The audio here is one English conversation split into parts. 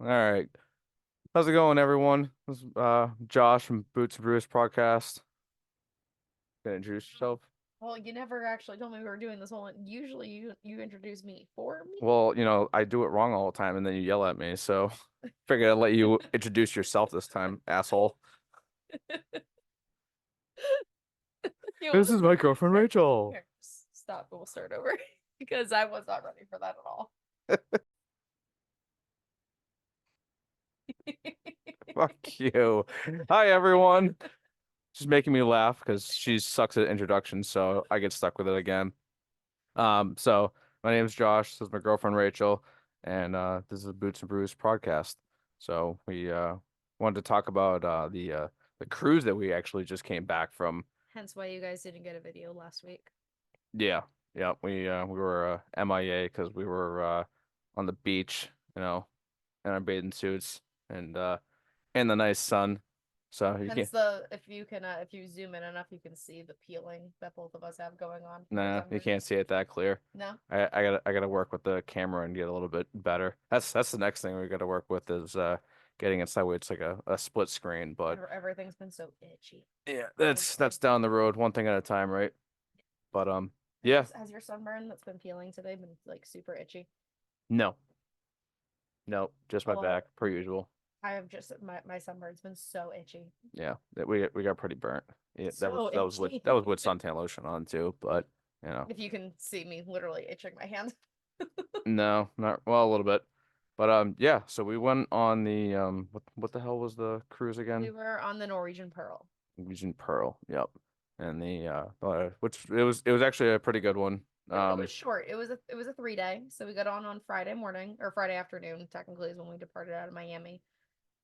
All right. How's it going, everyone? This is Josh from Boots and Brews podcast. Gonna introduce yourself. Well, you never actually told me we were doing this whole. Usually, you introduce me for me. Well, I do it wrong all the time and then you yell at me, so figured I'd let you introduce yourself this time, asshole. You This want is my to girlfriend here, Rachel. here, stop. We'll start over because I was not ready for that at all. Fuck you. Hi, everyone. She's making me laugh because she sucks at introductions, so I get stuck with it again. So my name's Josh. This is my girlfriend Rachel, and this is a Boots and Brews podcast. So we wanted to talk about the cruise that we actually just came back from. Hence why you guys didn't get a video last week. Yeah, yeah, we were MIA because we were on the beach, in our bathing suits and in the nice sun. So you Hence can't, the if you zoom in enough, you can see the peeling that both of us have going on from our nah, you can't sunburns. see it that clear. No, I gotta work with the camera and get a little bit better. That's the next thing we gotta work with is getting it so it's like a split screen. But everything's been so itchy. yeah, that's Anyway, that's down the road, one thing at a time, right? But yeah, has your sunburn that's been peeling today been like super itchy? no, no, just my Well, back per usual. I have just my sunburn's been so itchy. Yeah, we got pretty burnt. Yeah, that was So that was with itchy. that was with suntan lotion on too, but If you can see me literally itching my hand. no, not well a little bit. But yeah, so we went on the what the hell was the cruise We again? were on the Norwegian Pearl. Norwegian Pearl. Yep. And the which it was actually a pretty good one. It was short. It was a 3 day. So we got on Friday morning or Friday afternoon, technically is when we departed out of Miami.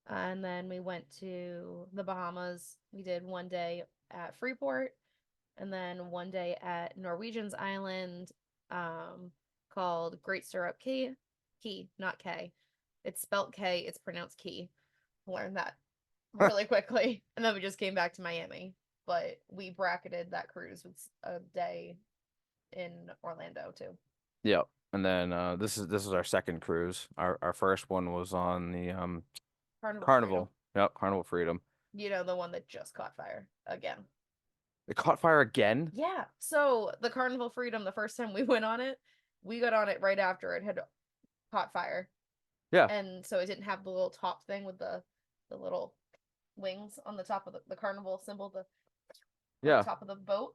And then we went to the Bahamas. We did 1 day at Freeport and then 1 day at Norwegian's Island, um, called Great Stirrup Key. Key, not K. It's spelt K, it's pronounced Key. Learned that really quickly. And then we just came back to Miami. But we bracketed that cruise with a day in Orlando too. Yep. And then this is our second cruise. Our first one was on the Carnival Freedom. Carnival. Yep, Carnival Freedom. You know, the one that just caught fire again. It caught fire again? Yeah. So the Carnival Freedom, the first time we went on it, we got on it right after it had caught fire. Yeah. And so it didn't have the little top thing with the little wings on the top of the carnival symbol, the on the Yeah. top of the boat.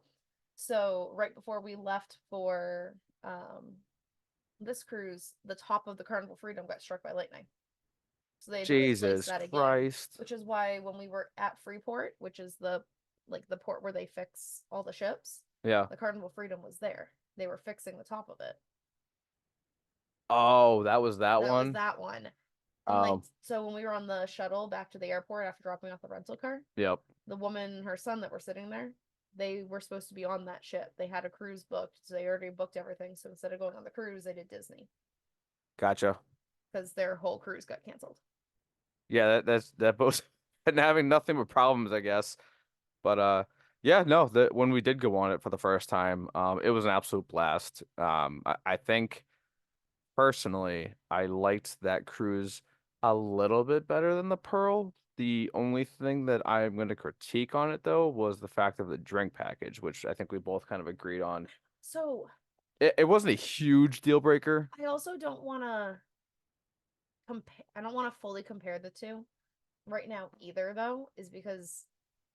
So right before we left for this cruise, the top of the Carnival Freedom got struck by lightning. So they had to replace Jesus that again, Christ. which is why when we were at Freeport, which is the port where they fix all the ships, Yeah. the Carnival Freedom was there. They were fixing the top of it. Oh, that was that That was one. that one. And like Um, so when we were on the shuttle back to the airport after dropping off the rental car, yep. the woman and her son that were sitting there, they were supposed to be on that ship. They had a cruise booked, so they already booked everything. So instead of going on the cruise, they did Disney Gotcha. because their whole cruise got canceled. Yeah, that both and having nothing but problems, I guess. But yeah, no, when we did go on it for the first time, it was an absolute blast. I think personally, I liked that cruise a little bit better than the Pearl. The only thing that I'm going to critique on it though was the fact of the drink package, which I think we both kind of agreed on. So It wasn't a huge deal breaker. I also don't want to compare. I don't want to fully compare the two right now either, though, is because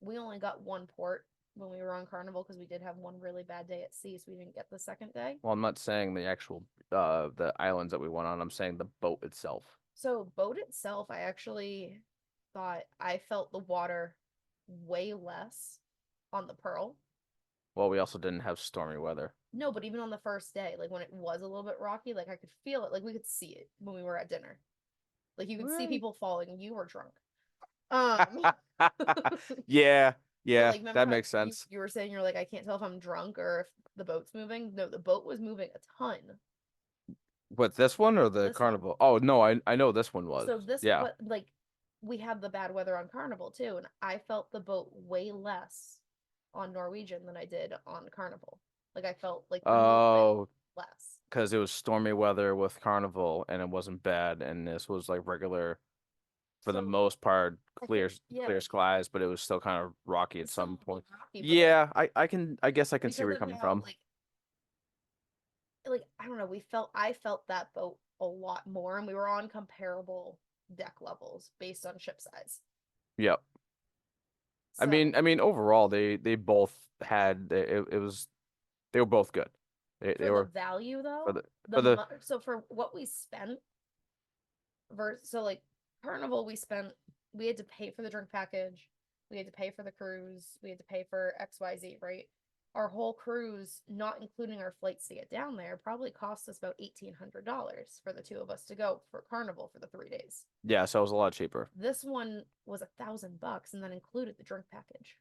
we only got one port when we were on Carnival because we did have one really bad day at sea, so we didn't get the second day. Well, I'm not saying the actual the islands that we went on. I'm saying the boat itself. So boat itself, I actually thought I felt the water way less on the Pearl. Well, we also didn't have stormy weather. No, but even on the first day, like when it was a little bit rocky, like I could feel it. Like we could see it when we were at dinner. Like you could see Really? people falling. You were drunk. Um, Yeah, but yeah, like remember that how makes sense. you were saying you're like, I can't tell if I'm drunk or if the boat's moving. No, the boat was moving a ton. What, this one or the This one. carnival? Oh no, I know this one was. So this, Yeah. but like we had the bad weather on Carnival too, and I felt the boat way less on Norwegian than I did on Carnival. Like I felt like the movement Oh, less. because it was stormy weather with Carnival and it wasn't bad, and this was like regular for the So most part I think, clear yeah, skies, but it was still kind of rocky at it's still some a little point. rocky, but like Yeah, I guess I can see where because you're of coming how from. like I don't know, I felt that boat a lot more, and we were on comparable deck levels based on ship size. Yep. So I mean overall they both it was they were both good. They for the were value for though, for the so for what we spent versus so like Carnival we had to pay for the drink package, we had to pay for the cruise, we had to pay for XYZ, right? Our whole cruise, not including our flights to get down there, probably cost us about $1,800 for the two of us to go for Carnival for the 3 days. yeah, so it was a lot cheaper. This one was $1,000 and that included the drink package.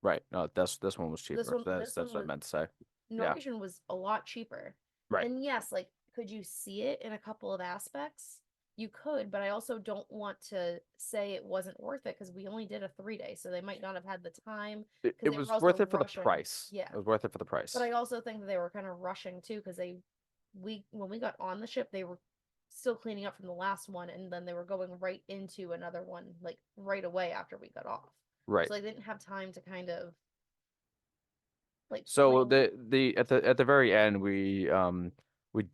Right. No, this one was cheaper. This That's one what I was meant to say. Yeah. Norwegian was a lot cheaper. Right. And yes, like could you see it in a couple of aspects? You could, but I also don't want to say it wasn't worth it because we only did a 3 day, so they might not have had the time because It they were was also worth it for the rushing. price. Yeah. It was worth it for the But price. I also think that they were kind of rushing too because we when we got on the ship, they were still cleaning up from the last one and then they were going right into another one like right away after we got off. Right. So they didn't have time to kind of like So plan. the at the very end we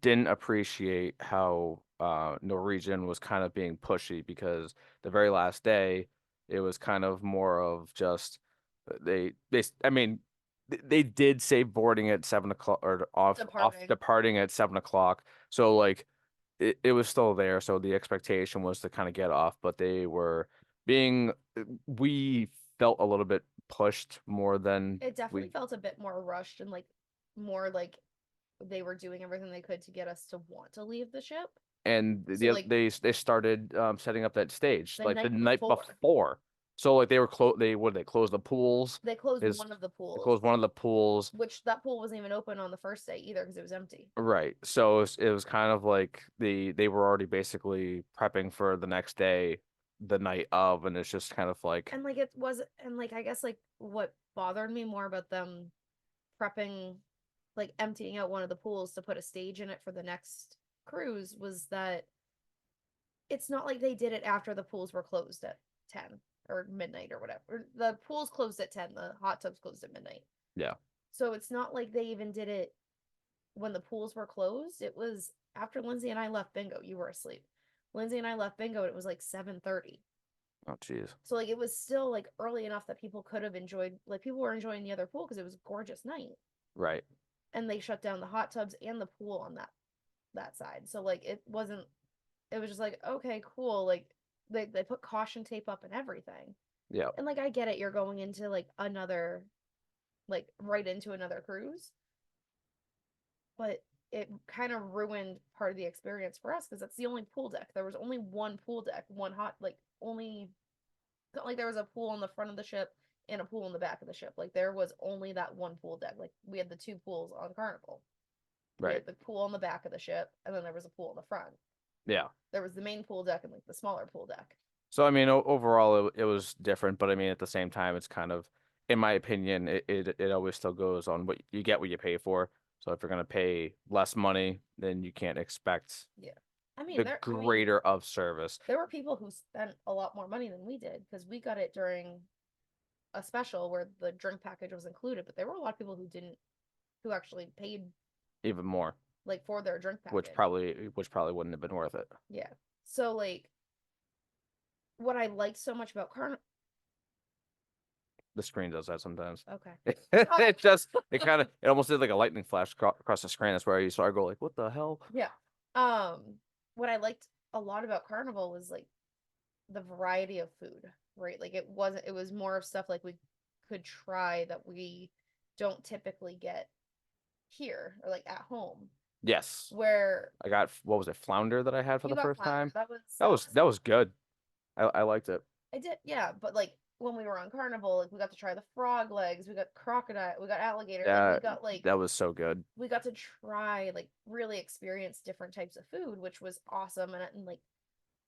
didn't appreciate how Norwegian was kind of being pushy because the very last day it was kind of more of just I mean they did say boarding at 7 o'clock or off Departing. departing at 7 o'clock. So like it was still there. So the expectation was to kind of get off, but they were being we felt a little bit pushed more than It definitely we felt a bit more rushed and like more like they were doing everything they could to get us to want to leave the ship. and So like they started setting up that stage the like the night night before, before. So like they were they closed the pools they closed is one of the they pools, closed one of the pools. which that pool wasn't even open on the first day either because it was empty. Right. So it was kind of like they were already basically prepping for the next day, the night of, and it's just kind of like And like it was, and like I guess like what bothered me more about them prepping, like emptying out one of the pools to put a stage in it for the next cruise was that it's not like they did it after the pools were closed at 10 or midnight or whatever. The pools closed at 10, the hot tubs closed at midnight. yeah. So it's not like they even did it when the pools were closed. It was after Lindsay and I left bingo. You were asleep. Lindsay and I left bingo and it was like 7:30. Oh jeez. So like it was still like early enough that people could have enjoyed, like people were enjoying the other pool because it was a gorgeous night. Right. And they shut down the hot tubs and the pool on that side. So like it was just like okay, cool. Like they put caution tape up and everything. Yeah. And like I get it, you're going into like another like right into another cruise, but it kind of ruined part of the experience for us because that's the only pool deck. There was only one pool deck, one hot like only not like there was a pool on the front of the ship and a pool in the back of the ship. Like there was only that one pool deck. Like we had the two pools on Carnival. We Right. had the pool on the back of the ship, and then there was a pool in the front. Yeah. There was the main pool deck and like the smaller pool deck. So I mean, overall, it was different, but I mean, at the same time, it's kind of, in my opinion, it always still goes on what you get what you pay for. So if you're gonna pay less money, then you can't expect Yeah. I mean, the greater of service. there were people who spent a lot more money than we did because we got it during a special where the drink package was included, but there were a lot of people who actually paid Even more, like for their drink package. which probably wouldn't have been worth it. Yeah. So like what I liked so much about Carnival. The screen does that sometimes. Okay. It kind of it almost did like a lightning flash across the screen. That's where you saw I go like, what the hell? Yeah. What I liked a lot about Carnival was like the variety of food, right? Like it was more of stuff like we could try that we don't typically get here or like at home. Yes, Where I got what was it, flounder that I had for you the got first flounder. time. That was good. I liked it. I did, yeah, but like when we were on Carnival, like we got to try the frog legs, we got crocodile, we got alligator, like Yeah, that was so good. we got to try like really experience different types of food, which was awesome. And like,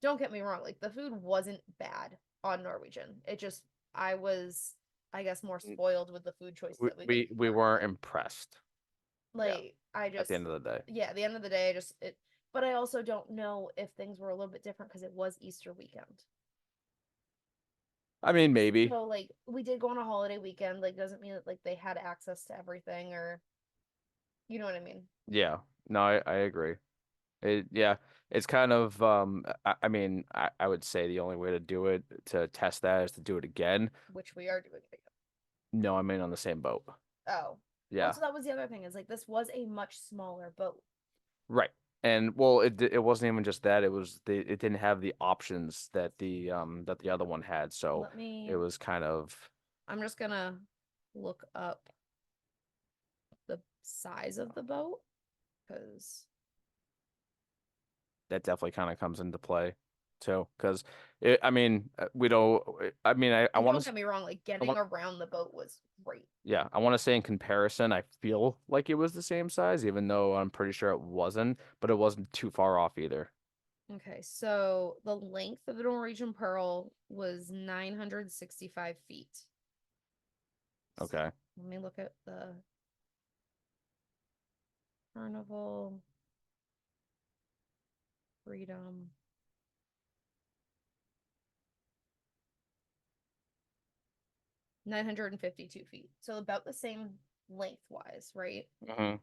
don't get me wrong, like the food wasn't bad on Norwegian. It just I was, I guess, more spoiled with the food choices that we got. We weren't impressed. Like I at just the end of the day. yeah, at the end of the day, I just it. But I also don't know if things were a little bit different because it was Easter weekend. I mean, maybe. So like we did go on a holiday weekend. Like doesn't mean that like they had access to everything or you know what I mean. Yeah. No, I agree. Yeah, it's kind of I mean, I would say the only way to do it to test that is to do it again. Which we are doing it No, I mean on the same boat. again. Oh. Well, Yeah. so that was the other thing is like this was a much smaller boat. Right. And well, it wasn't even just that. It didn't have the options that the other one had. So Let me it was kind of I'm just gonna look up the size of the boat because that definitely kind of comes into play too. Because I mean, we don't. I mean, I and want don't to. get me wrong, like I getting want. around the boat was great. Yeah, I want to say in comparison, I feel like it was the same size, even though I'm pretty sure it wasn't. But it wasn't too far off either. Okay, so the length of the Norwegian Pearl was 965 feet. Okay. Let me look at the Carnival Freedom. 952 feet. So about the same lengthwise, right? hmm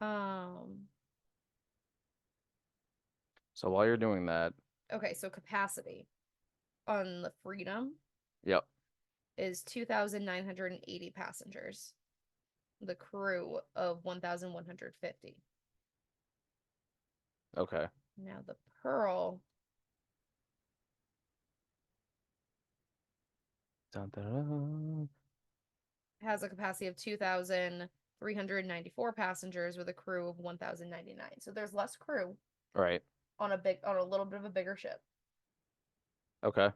Um, So while you're doing that, okay, so capacity on the Freedom yep. is 2,980 passengers. The crew of 1,150. Okay. Now the Pearl Dun, dun, dun. has a capacity of 2,394 passengers with a crew of 1,099. So there's less crew Right. on a little bit of a bigger ship. Okay.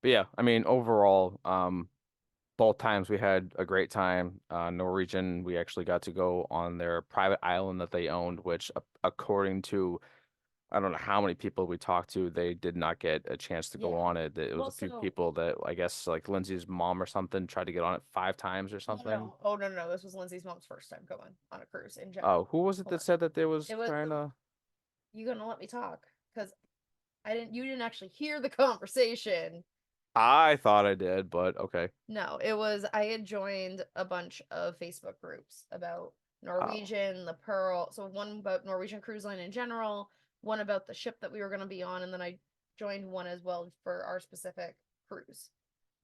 But yeah, I mean, overall, both times we had a great time. Norwegian, we actually got to go on their private island that they owned, which, according to I don't know how many people we talked to, they did not get a chance to go Yeah. on it. It was Well, a few so people that I guess like Lindsay's mom or something tried to get on it 5 times or no, something. no. Oh no, no, no. This was Lindsay's mom's first time going on a cruise in Oh, general. who was it Hold that on. said that they was It was trying the to? you gonna let me talk? Because you didn't actually hear the conversation. I thought I did, but okay. No, it was I had joined a bunch of Facebook groups about Oh, Norwegian, the Pearl. So one about Norwegian Cruise Line in general, one about the ship that we were gonna be on, and then I joined one as well for our specific cruise,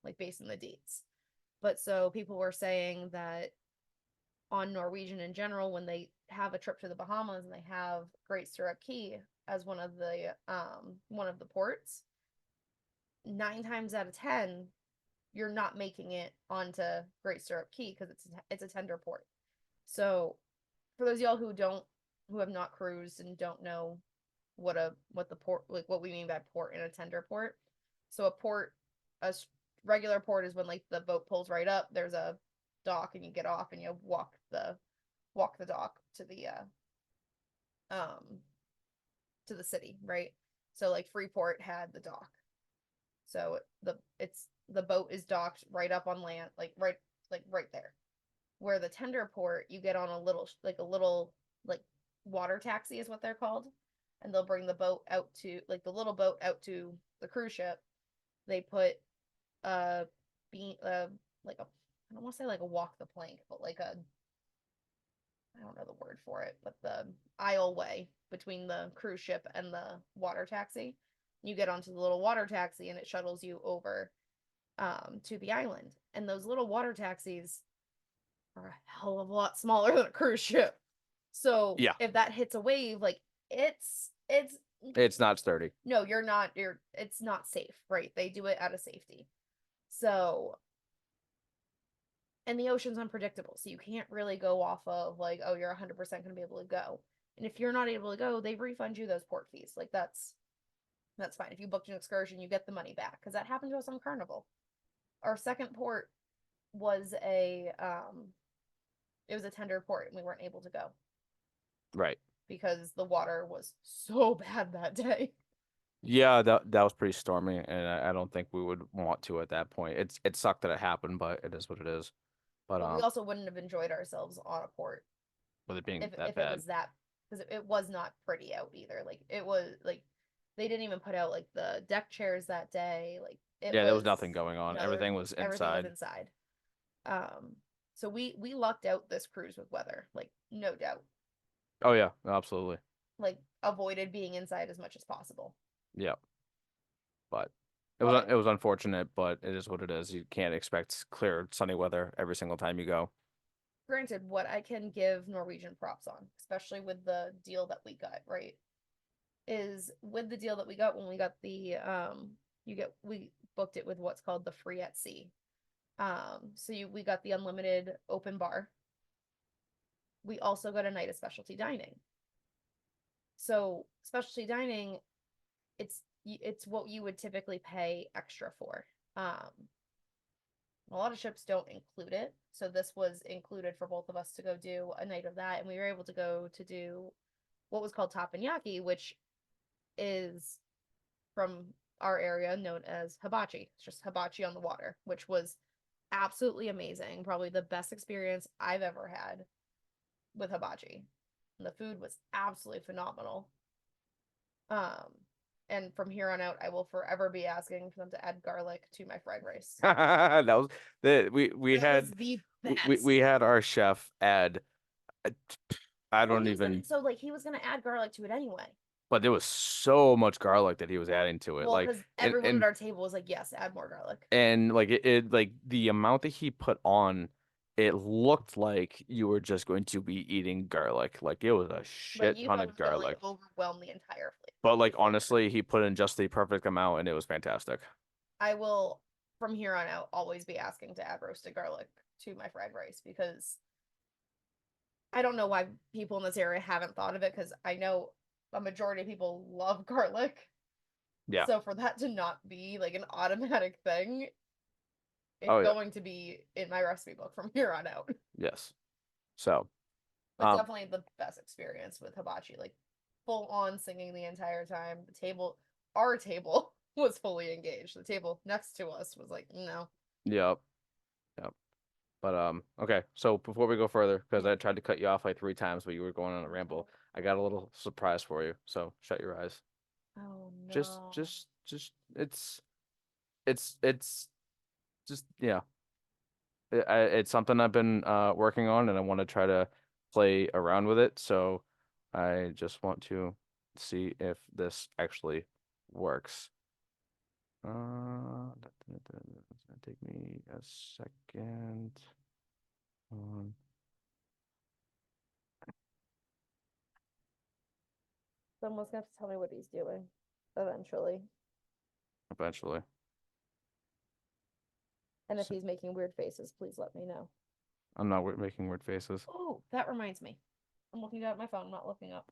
like based in the dates. But so people were saying that on Norwegian in general, when they have a trip to the Bahamas and they have Great Stirrup Key as one of the ports, 9 times out of 10, you're not making it onto Great Stirrup Key because it's a tender port. So for those of y'all who have not cruised and don't know what the port like what we mean by port in a tender port. So a regular port is when like the boat pulls right up. There's a dock and you get off and you walk the dock um to the city, right? So like Freeport had the dock. So the boat is docked right up on land, like right there. Where the tender port, you get on a little like water taxi is what they're called, and they'll bring the boat out to like the little boat out to the cruise ship. They put a beam like a I don't want to say like a walk the plank, but like a I don't know the word for it, but the aisleway between the cruise ship and the water taxi. You get onto the little water taxi and it shuttles you over to the island. And those little water taxis are a hell of a lot smaller than a cruise ship. So yeah. if that hits a wave, like it's It's not sturdy. no, you're it's not safe, right? They do it out of safety. So and the ocean's unpredictable, so you can't really go off of like, oh, you're 100% going to be able to go. And if you're not able to go, they refund you those port fees. Like that's fine. If you booked an excursion, you get the money back because that happened to us on Carnival. Our second port was it was a tender port and we weren't able to go Right. because the water was so bad that day. Yeah, that was pretty stormy, and I don't think we would want to at that point. It sucked that it happened, but it is what it is. But But we also wouldn't have enjoyed ourselves on a port with it being if that if it bad. was that, because it was not pretty out either. Like it was like they didn't even put out like the deck chairs that day. Like it Yeah, there was was nothing going on. no, there was Everything was everything was inside. inside. So we lucked out this cruise with weather, like no doubt. Oh yeah, absolutely. Like avoided being inside as much as possible. Yeah, but But it was unfortunate, but it is what it is. You can't expect clear sunny weather every single time you go. granted, what I can give Norwegian props on, especially with the deal that we got, right? Is with the deal that we got when we got the we booked it with what's called the free at sea. We got the unlimited open bar. We also got a night of specialty dining. So specialty dining, it's what you would typically pay extra for. A lot of ships don't include it, so this was included for both of us to go do a night of that, and we were able to go to do what was called teppanyaki, which is from our area known as hibachi. It's just hibachi on the water, which was absolutely amazing. Probably the best experience I've ever had with hibachi. And the food was absolutely phenomenal. Um, and from here on out, I will forever be asking for them to add garlic to my fried rice. That was the That was the best. we had our chef add. uh, I Well, don't even. so like he was gonna add garlic to it anyway. But there was so much garlic that he was adding to it, Well, like because everyone at our table was like, "Yes, add more garlic." and like it like the amount that he put on, it looked like you were just going to be eating garlic. Like it was a Like shit you ton thought it of was gonna like garlic. overwhelm the entire But like flavor. honestly, he put in just the perfect amount and it was fantastic. I will, from here on out, always be asking to add roasted garlic to my fried rice because I don't know why people in this area haven't thought of it because I know a majority of people love garlic. Yeah. So for that to not be like an automatic thing, it's Oh yeah. going to be in my recipe book from here on out. Yes. So, But um, definitely the best experience with hibachi, like full on singing the entire time. Our table was fully engaged. The table next to us was like, no. yep, yep. But okay. So before we go further, because I tried to cut you off like 3 times, but you were going on a ramble, I got a little surprise for you. So shut your eyes. Oh Just, no. just, just. It's just yeah. It's something I've been working on, and I want to try to play around with it. So I just want to see if this actually works. It's gonna take me a second. Um, Someone's gonna have to tell me what he's doing eventually. eventually. And if So, he's making weird faces, please let me know. I'm not making weird faces. Oh, that reminds me. I'm looking at my phone, I'm not looking up.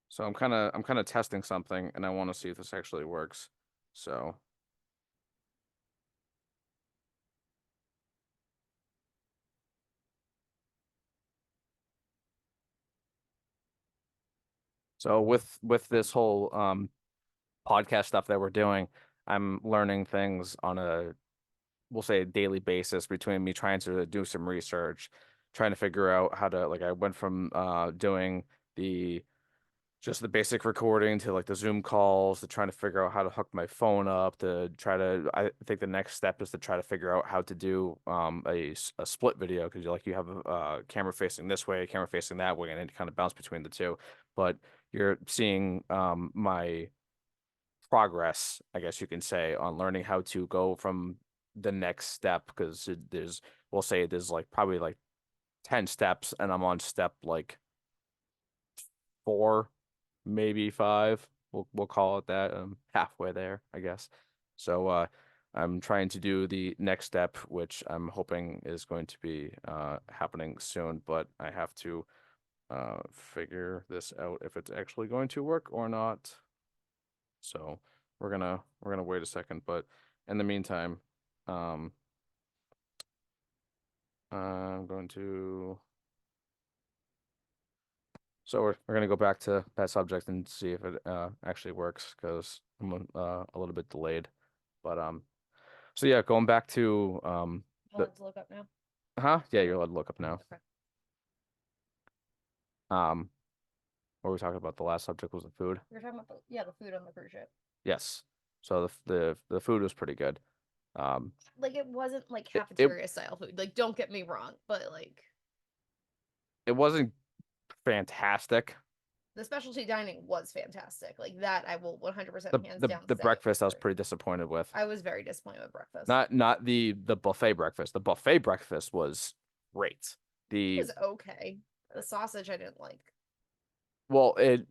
So I'm kind of testing something, and I want to see if this actually works. So so with this whole podcast stuff that we're doing, I'm learning things on a we'll say a daily basis between me trying to do some research, trying to figure out how to like I went from doing the just the basic recording to like the Zoom calls to trying to figure out how to hook my phone up to try to I think the next step is to try to figure out how to do a split video because you have a camera facing this way, a camera facing that way, and it kind of bounce between the two. But you're seeing my progress, I guess you can say, on learning how to go from the next step because there's we'll say there's like probably like 10 steps and I'm on step like 4, maybe 5. We'll call it that. Halfway there, I guess. So I'm trying to do the next step, which I'm hoping is going to be happening soon, but I have to figure this out if it's actually going to work or not. So we're gonna wait a second, but in the meantime, um, I'm going to. So we're gonna go back to that subject and see if it actually works because I'm a little bit delayed, but so yeah, going back to I'll have to look up now. Huh? Yeah, you're allowed to look up now. Okay. What were we talking about? The last subject was the food. You're talking about the food on the cruise ship. Yes. So the food was pretty good. Like it wasn't like It- cafeteria style food. Like don't get me wrong, but like It wasn't fantastic. the specialty dining was fantastic. Like that I will 100% The hands the, down the say breakfast I was great. pretty disappointed with. I was very disappointed with breakfast. Not the buffet breakfast. The buffet breakfast was great. It was okay. The sausage I didn't like. Well, The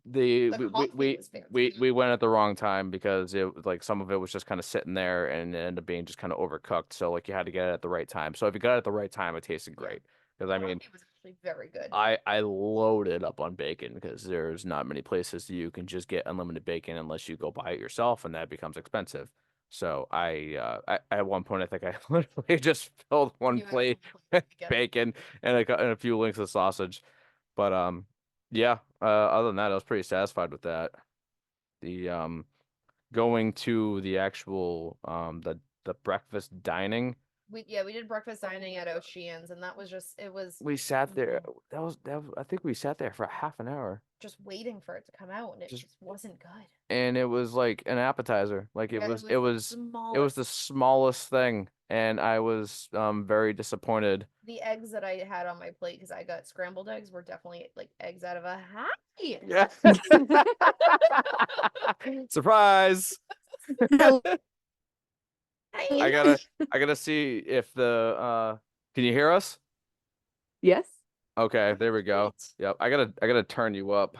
we coffee was we fantastic. went at the wrong time because it was like some of it was just kind of sitting there and it ended up being just kind of overcooked. So like you had to get it at the right time. So if you got it at the right time, it tasted great. Because I mean, Coffee was actually very good. I loaded up on bacon because there's not many places that you can just get unlimited bacon unless you go buy it yourself, and that becomes expensive. So I at one point I think I literally just filled one You had plate one with plate bacon and a few links of sausage. But yeah, other than that, I was pretty satisfied with that. The going to the actual the breakfast dining. We did breakfast dining at Oceans, and that was just it was We sat there. That was I think we sat there for half an hour. just waiting for it to come out, and it Just- just wasn't good. And it was like an appetizer. Like Yeah, it was the smallest thing, and I was very disappointed. The eggs that I had on my plate because I got scrambled eggs were definitely like eggs out of a hat. Yeah. Surprise. I gotta see if the can you hear us? Yes. Okay, there we go. Yep. I gotta turn you up.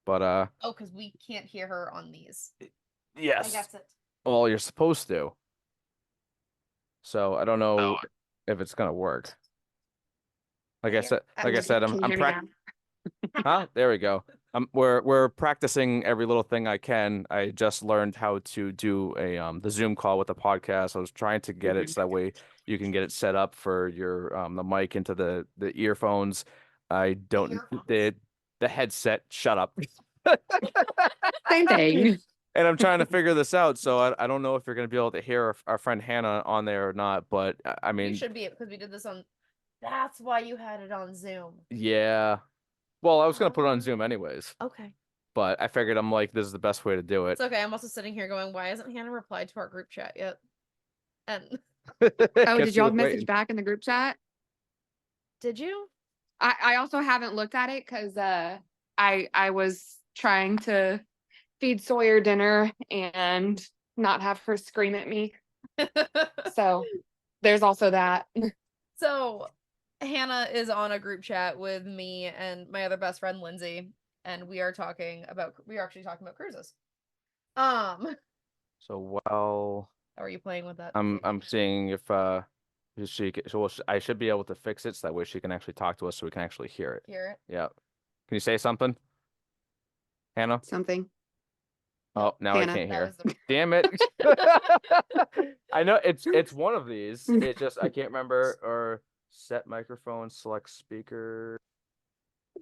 But Oh, because we can't hear her on these. I yes. guess it. Well, you're supposed to. So I don't know if it's gonna work. Like I said, Can you hear me now? Huh? There we go. We're practicing every little thing I can. I just learned how to do a the Zoom call with the podcast. I was trying to get it so that way you can get it set up for your the mic into the earphones. I don't the headset. Shut up. Same thing. And I'm trying to figure this out, so I don't know if you're gonna be able to hear our friend Hannah on there or not. But I You mean, should be because we did this on. That's why you had it on Zoom. yeah. Well, I was gonna put it on Zoom anyways, Okay. but I figured I'm like, this is the best way to do it. It's okay. I'm also sitting here going, why hasn't Hannah replied to our group chat yet? And Oh, Guess did she y'all was message waiting. back in the group chat? did you? I also haven't looked at it because I was trying to feed Sawyer dinner and not have her scream at me. So there's also that. So Hannah is on a group chat with me and my other best friend Lindsay, and we are actually talking about cruises. So while How are you playing with that? I'm seeing if I should be able to fix it so that way she can actually talk to us so we can actually hear it. Hear it? Yeah. Can you say something, Hannah? Something. Oh, now Hannah. I can't That hear. was the- Damn it. I know it's one of these. It just I can't remember or set microphone, select speaker.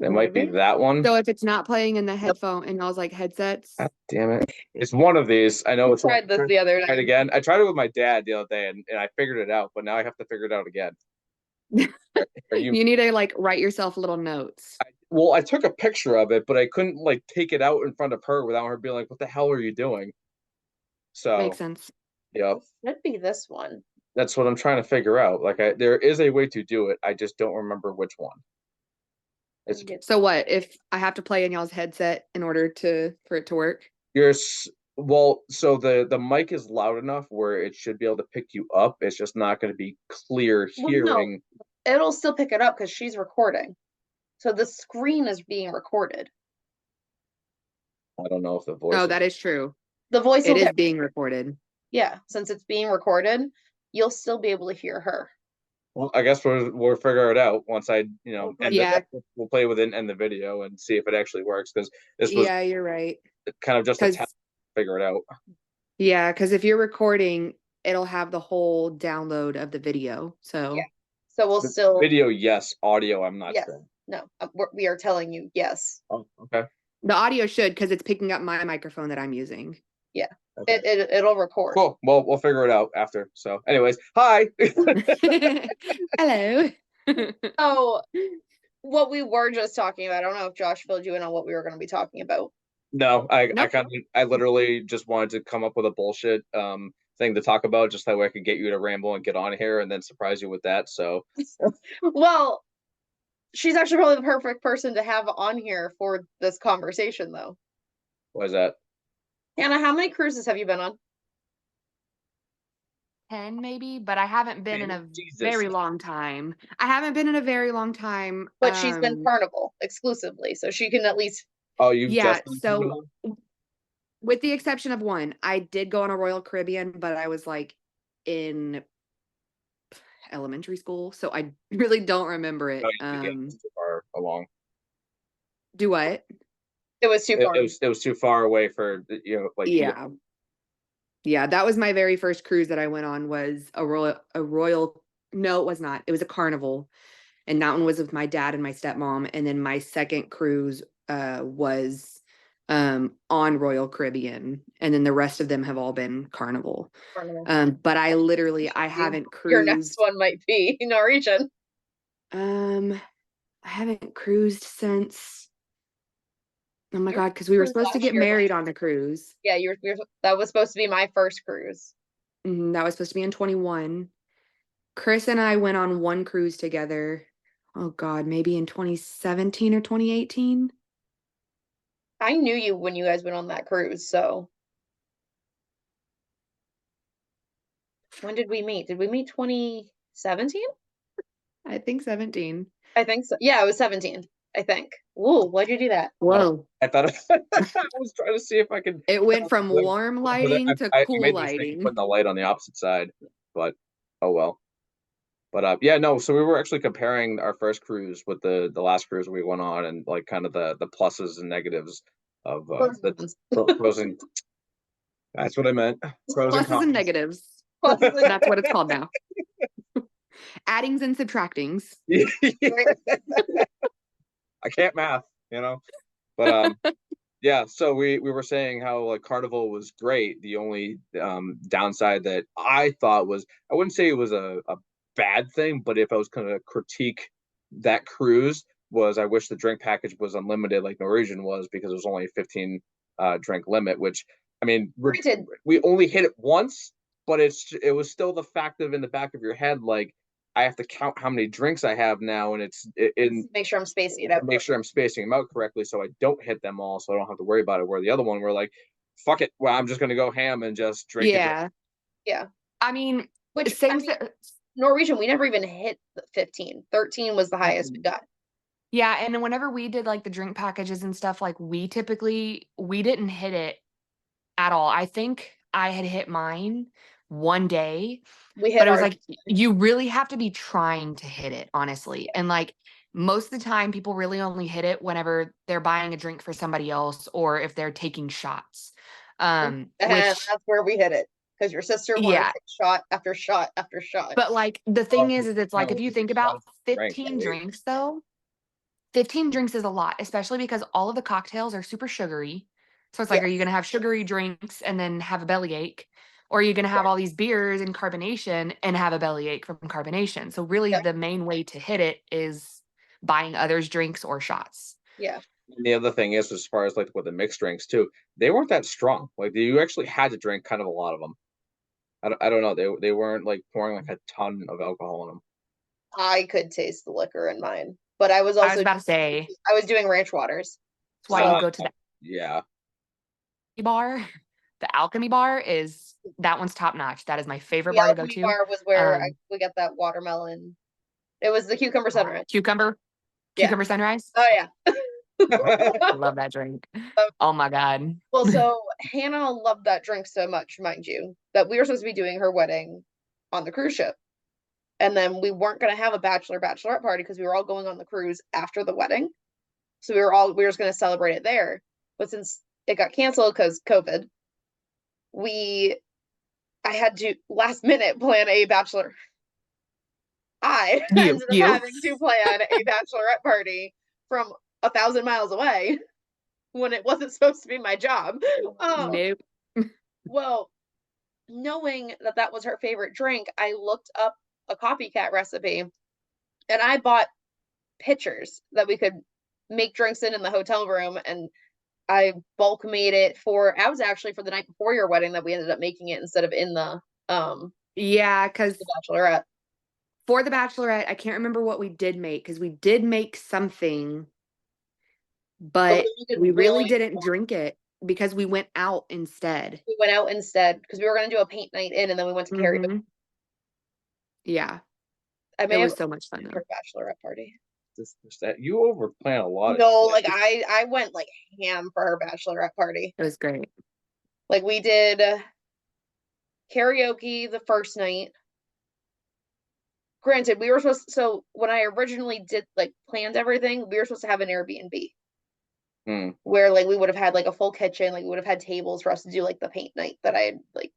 It might be that one. So if it's not playing in the headphone and y'all's like headsets, God damn it. It's one of these. I know it's Tried this the other Try it day. again. I tried it with my dad the other day and I figured it out, but now I have to figure it out again. Are you you need to like write yourself little notes. Well, I took a picture of it, but I couldn't like take it out in front of her without her being like, "What the hell are you doing?" So, Makes sense. yeah, Should be this one. that's what I'm trying to figure out. Like, there is a way to do it. I just don't remember which one. It's So what if I have to play in y'all's headset in order for it to work? well, so the mic is loud enough where it should be able to pick you up. It's just not going to be clear Well, no. hearing. It'll still pick it up because she's recording. So the screen is being recorded. I don't know if the voice. Oh, that is true. The voice It will is get, being recorded. yeah, since it's being recorded, you'll still be able to hear her. Well, I guess we'll figure it out once I end Yeah. we'll play with it and end the video and see if it actually works because this was Yeah, you're right. kind of just a 'Cause- test to figure it out. Yeah, because if you're recording, it'll have the whole download of the video. So Yeah. So we'll still Video, yes. Audio, I'm not Yes. sure. No, we are telling you yes. Oh, okay. the audio should because it's picking up my microphone that I'm using. It'll record. Cool. Well, we'll figure it out after. So, anyways, hi. Hello. So, what we were just talking about, I don't know if Josh filled you in on what we were going to be talking about. No, I Nope. I literally just wanted to come up with a bullshit thing to talk about, just that way I could get you to ramble and get on here and then surprise you with that. So, Well, she's actually probably the perfect person to have on here for this conversation, though. what is that? Hannah, how many cruises have you been on? 10 maybe, but I haven't been in a Jesus. very long time. I haven't been in a very long time. But she's been Carnival exclusively, so she can at least. Oh, you've Yeah, just been so Carnival? with the exception of one, I did go on a Royal Caribbean, but I was like in elementary school, so I really don't remember it. Oh, it's too far along. Do what? It was too far. It was too far away for like Yeah. Yeah, that was my very first cruise that I went on, was a royal, no, it was not. It was a Carnival. And that one was with my dad and my stepmom. And then my second cruise was on Royal Caribbean. And then the rest of them have all been Carnival. But I haven't Your next cruised. one might be Norwegian. I haven't cruised since, oh my You God, because we were cruised supposed to last get year, married right? on the cruise. Yeah, that was supposed to be my first cruise. That was supposed to be in 21. Chris and I went on one cruise together. Oh God, maybe in 2017 or 2018. I knew you when you guys went on that cruise, so. When did we meet? Did we meet 2017? I think 17. I think so. Yeah, it was 17, I think. Whoa, why'd you do that? Whoa. I thought I was trying to see if I could. It went from Like, warm lighting to I cool made the mistake of lighting. putting the light on the opposite side, but oh well. But yeah, no. So we were actually comparing our first cruise with the last cruise we went on, and like kind of the pluses and negatives of the pros and. That's what I meant. Pros and Pluses cons. and negatives. Pluses and That's what it's called now. Addings and subtractings. I can't math, but yeah. So we were saying how like Carnival was great. The only downside that I thought was, I wouldn't say it was a bad thing, but if I was going to critique that cruise, was I wish the drink package was unlimited like Norwegian was, because it was only a 15 drink limit, which I mean we only hit it once, but it was still the fact of in the back of your head, like I have to count how many drinks I have now, and make sure I'm spacing it out. Make sure I'm spacing them out correctly, so I don't hit them all, so I don't have to worry about it. Where the other one, we're like, fuck it, well, I'm just gonna go ham and just drink. Yeah. Yeah. I mean, Which Norwegian, we never even hit 15. 13 was the highest we got. Yeah, and whenever we did like the drink packages and stuff, like we didn't hit it at all. I think I had hit mine one day, but it was like you really have to be trying to hit it, honestly. And like most of the time people really only hit it whenever they're buying a drink for somebody else or if they're taking shots. That's where we hit it, because your sister wanted to take shot after shot after shot. But like the thing is it's like if you think about 15 drinks though, 15 drinks is a lot, especially because all of the cocktails are super sugary. So it's like, are you going to have sugary drinks and then have a bellyache? Or are you going to have all these beers and carbonation and have a bellyache from carbonation? So really the main way to hit it is buying others drinks or shots. Yeah. And the other thing is, as far as like with the mixed drinks too, they weren't that strong. Like you actually had to drink kind of a lot of them. I don't know. They weren't like pouring like a ton of alcohol in them. I could taste the liquor in mine, but I was about to say I was doing ranch waters. That's why you go to the bar. The Alchemy bar that one's top notch. That is my favorite bar to go to. The bar was where we got that watermelon. It was the cucumber sunrise. Cucumber sunrise. Oh yeah. I love that drink. Oh my God. Well, so Hannah loved that drink so much, mind you, that we were supposed to be doing her wedding on the cruise ship. And then we weren't going to have a bachelorette party because we were all going on the cruise after the wedding. So we were just going to celebrate it there. But since it got canceled because COVID, I had to last minute plan a bachelor. I ended up having to plan a bachelorette party from 1,000 miles away when it wasn't supposed to be my job. Nope. Well, knowing that that was her favorite drink, I looked up a copycat recipe and I bought pitchers that we could make drinks in the hotel room, and I bulk made it for I was actually for the night before your wedding that we ended up making it instead of in Yeah, because the bachelorette. for the Bachelorette, I can't remember what we did make because we did make something, but we did we really really didn't drink it because we went out instead. We went out instead because we were gonna do a paint night in, and then we went to karaoke. Mhm. Yeah, I it may was have so much fun though. her bachelorette party. That you overplan a lot. No, of like shit. I went like ham for her bachelorette party. It was great. Like we did karaoke the first night. Granted, we were supposed so when I originally did like planned everything, we were supposed to have an Airbnb Hmm. where like we would have had like a full kitchen, like we would have had tables for us to do like the paint night that I had like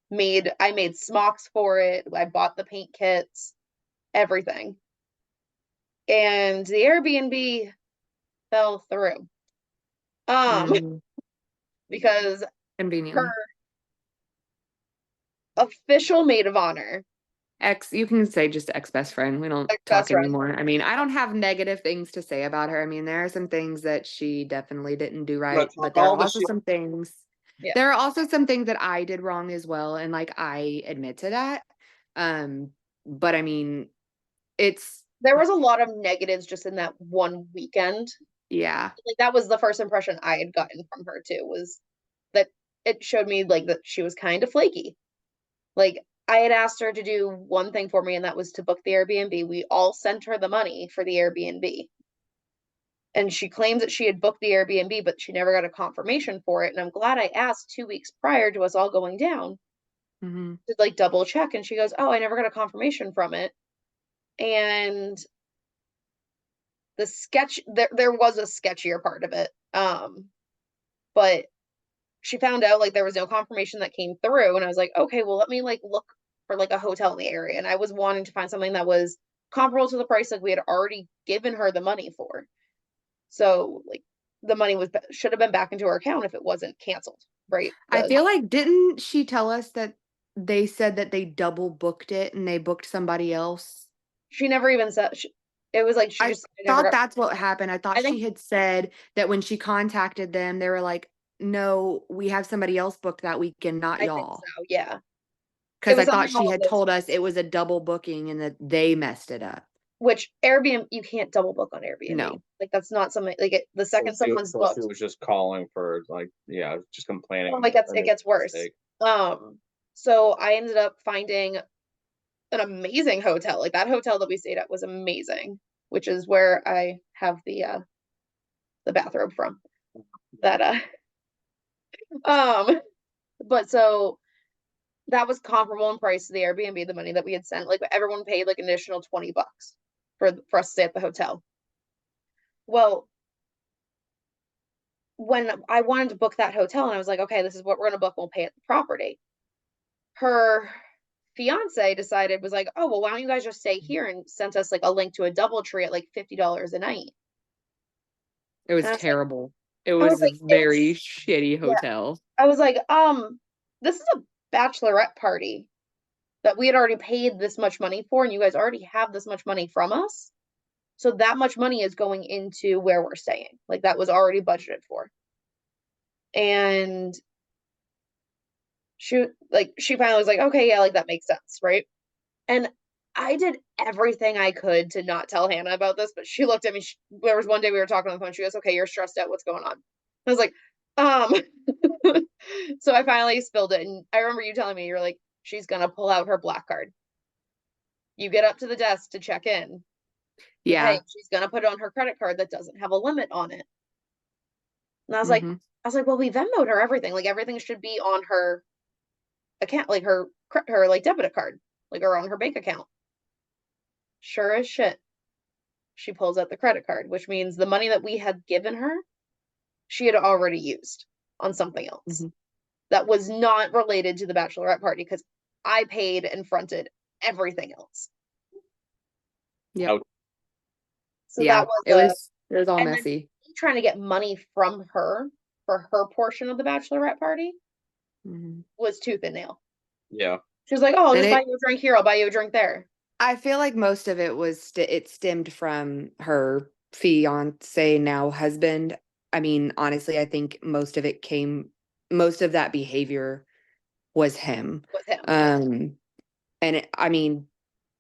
made. I made smocks for it. I bought the paint kits, everything. And the Airbnb fell through. Mm, Because her conveniently. official maid of honor, You can say just ex-best friend. We don't ex-best talk friend, anymore. I mean, I don't have negative things to say about her. I mean, there are some things that she definitely didn't do right, talk but there all are the also shit. some things. Yeah. There are also some things that I did wrong as well, and like I admit to that. But I mean, it's there was a lot of negatives just in that one weekend. yeah. Like that was the first impression I had gotten from her too, was that it showed me like that she was kind of flaky. Like I had asked her to do one thing for me, and that was to book the Airbnb. We all sent her the money for the Airbnb. And she claims that she had booked the Airbnb, but she never got a confirmation for it. And I'm glad I asked 2 weeks prior to us all going down Mhm. to like double check. And she goes, "Oh, I never got a confirmation from it." And the sketch there was a sketchier part of it. But she found out like there was no confirmation that came through, and I was like, okay, well let me like look for like a hotel in the area. And I was wanting to find something that was comparable to the price like we had already given her the money for. So like the money was should have been back into her account if it wasn't canceled, right? I feel like didn't she tell us that they said that they double booked it and they booked somebody else? She never even said it was like she I just never thought got. that's what happened. I thought I think she had said that when she contacted them, they were like, "No, we have somebody else booked that weekend, not I think y'all." so. Yeah, it Because I was thought something she along had those told us it was a double booking and that they messed it up. which Airbnb you can't double book on Airbnb. No. Like that's not something like the second someone's So booked. she was just calling for like, yeah, just complaining. Oh, it gets worse. So I ended up finding an amazing hotel. Like that hotel that we stayed at was amazing, which is where I have the bathrobe from. That but so that was comparable in price to the Airbnb, the money that we had sent. Like everyone paid like an additional $20 for us to stay at the hotel. Well, when I wanted to book that hotel and I was like, okay, this is what we're gonna book, we'll pay at the property. Her fiance decided was like, oh well, why don't you guys just stay here, and sent us like a link to a DoubleTree at like $50 a night. It was And terrible. It I was was a like, very it's shitty yeah. hotel. I was like, this is a bachelorette party that we had already paid this much money for, and you guys already have this much money from us. So that much money is going into where we're staying. Like that was already budgeted for. And she finally was like, okay, yeah, like that makes sense, right? And I did everything I could to not tell Hannah about this, but she looked at me. There was one day we were talking on the phone. She goes, okay, you're stressed out. What's going on? I was like, so I finally spilled it. And I remember you telling me, you're like, she's going to pull out her black card. You get up to the desk to check in. Yeah. Hey, she's going to put it on her credit card that doesn't have a limit on it. And I was Mhm. like, well, we Venmoed her everything. Like everything should be on her account, like her like debit card, like or on her bank account. Sure as shit, she pulls out the credit card, which means the money that we had given her, she had already used on something else Mhm. that was not related to the bachelorette party because I paid and fronted everything else. Yep. Out. So Yeah, that it was all and then messy. trying to get money from her for her portion of the bachelorette party. Mhm. was tooth and nail. Yeah. She was like, "Oh, I'll And just it- buy you a drink here. I'll buy you a drink there." I feel like most of it was it stemmed from her fiance, now husband. I mean, honestly, I think most of that behavior was him. With him. And I mean,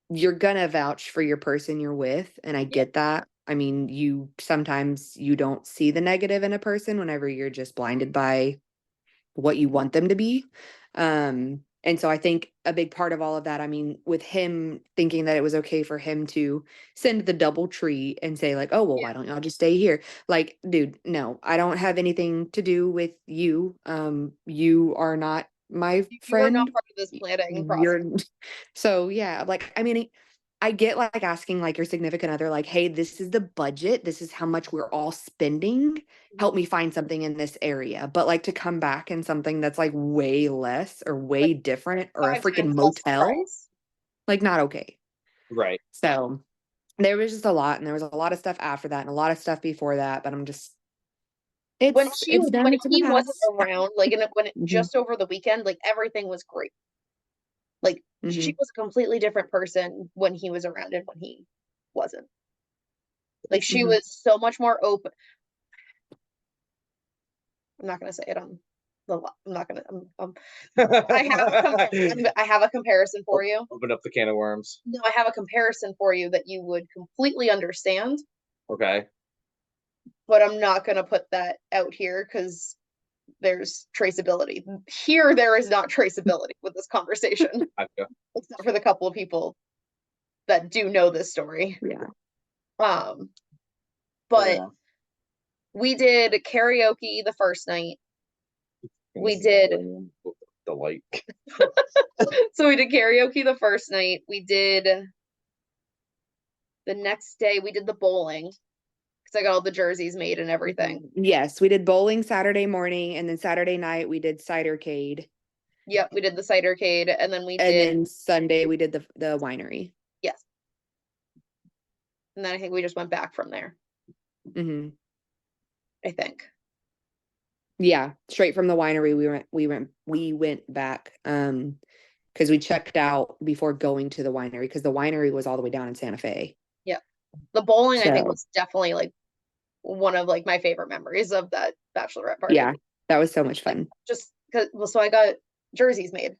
you're gonna vouch for your person you're with, and I get that. I mean, you sometimes you don't see the negative in a person whenever you're just blinded by what you want them to be. And so I think a big part of all of that, I mean, with him thinking that it was okay for him to send the double treat and say, like, oh, well, why don't y'all just stay here? Like, dude, no, I don't have anything to do with you. You are not my You are not friend. part of this planning process. You're so yeah, like I mean, I get like asking like your significant other, like, hey, this is the budget, this is how much we're all spending. Help me find something in this area. But like to come back in something that's like way less or way different or a 5 times freaking less motel, price. like not okay. Right. So there was just a lot, and there was a lot of stuff after that and a lot of stuff before that, but I'm just When it's done, when it's in the he wasn't past. around, like when it Mhm. just over the weekend, like everything was great. Like she Mhm. was a completely different person when he was around and when he wasn't. Like she Mhm. was so much more open. I'm not gonna say it on the. I'm not gonna. I have a comparison for you. Open up the can of worms. No, I have a comparison for you that you would completely understand, Okay. but I'm not gonna put that out here because there's traceability. Here, there is not traceability with this conversation, Gotcha. except for the couple of people that do know this story. Yeah. But Yeah. we did karaoke the first night. We did. The light. So we did karaoke the first night. We did the next day. We did the bowling because I got all the jerseys made and everything. Yes, we did bowling Saturday morning, and then Saturday night we did cidercade, Yep, we did the cidercade, and then we and did then Sunday we did the winery. yes, and then I think we just went back from there. Hmm. I think. Yeah, straight from the winery we went back because we checked out before going to the winery because the winery was all the way down in Santa Fe. Yep, the bowling I think So was definitely like one of like my favorite memories of that bachelorette party. yeah, that was so much fun. Just because, well, so I got jerseys made.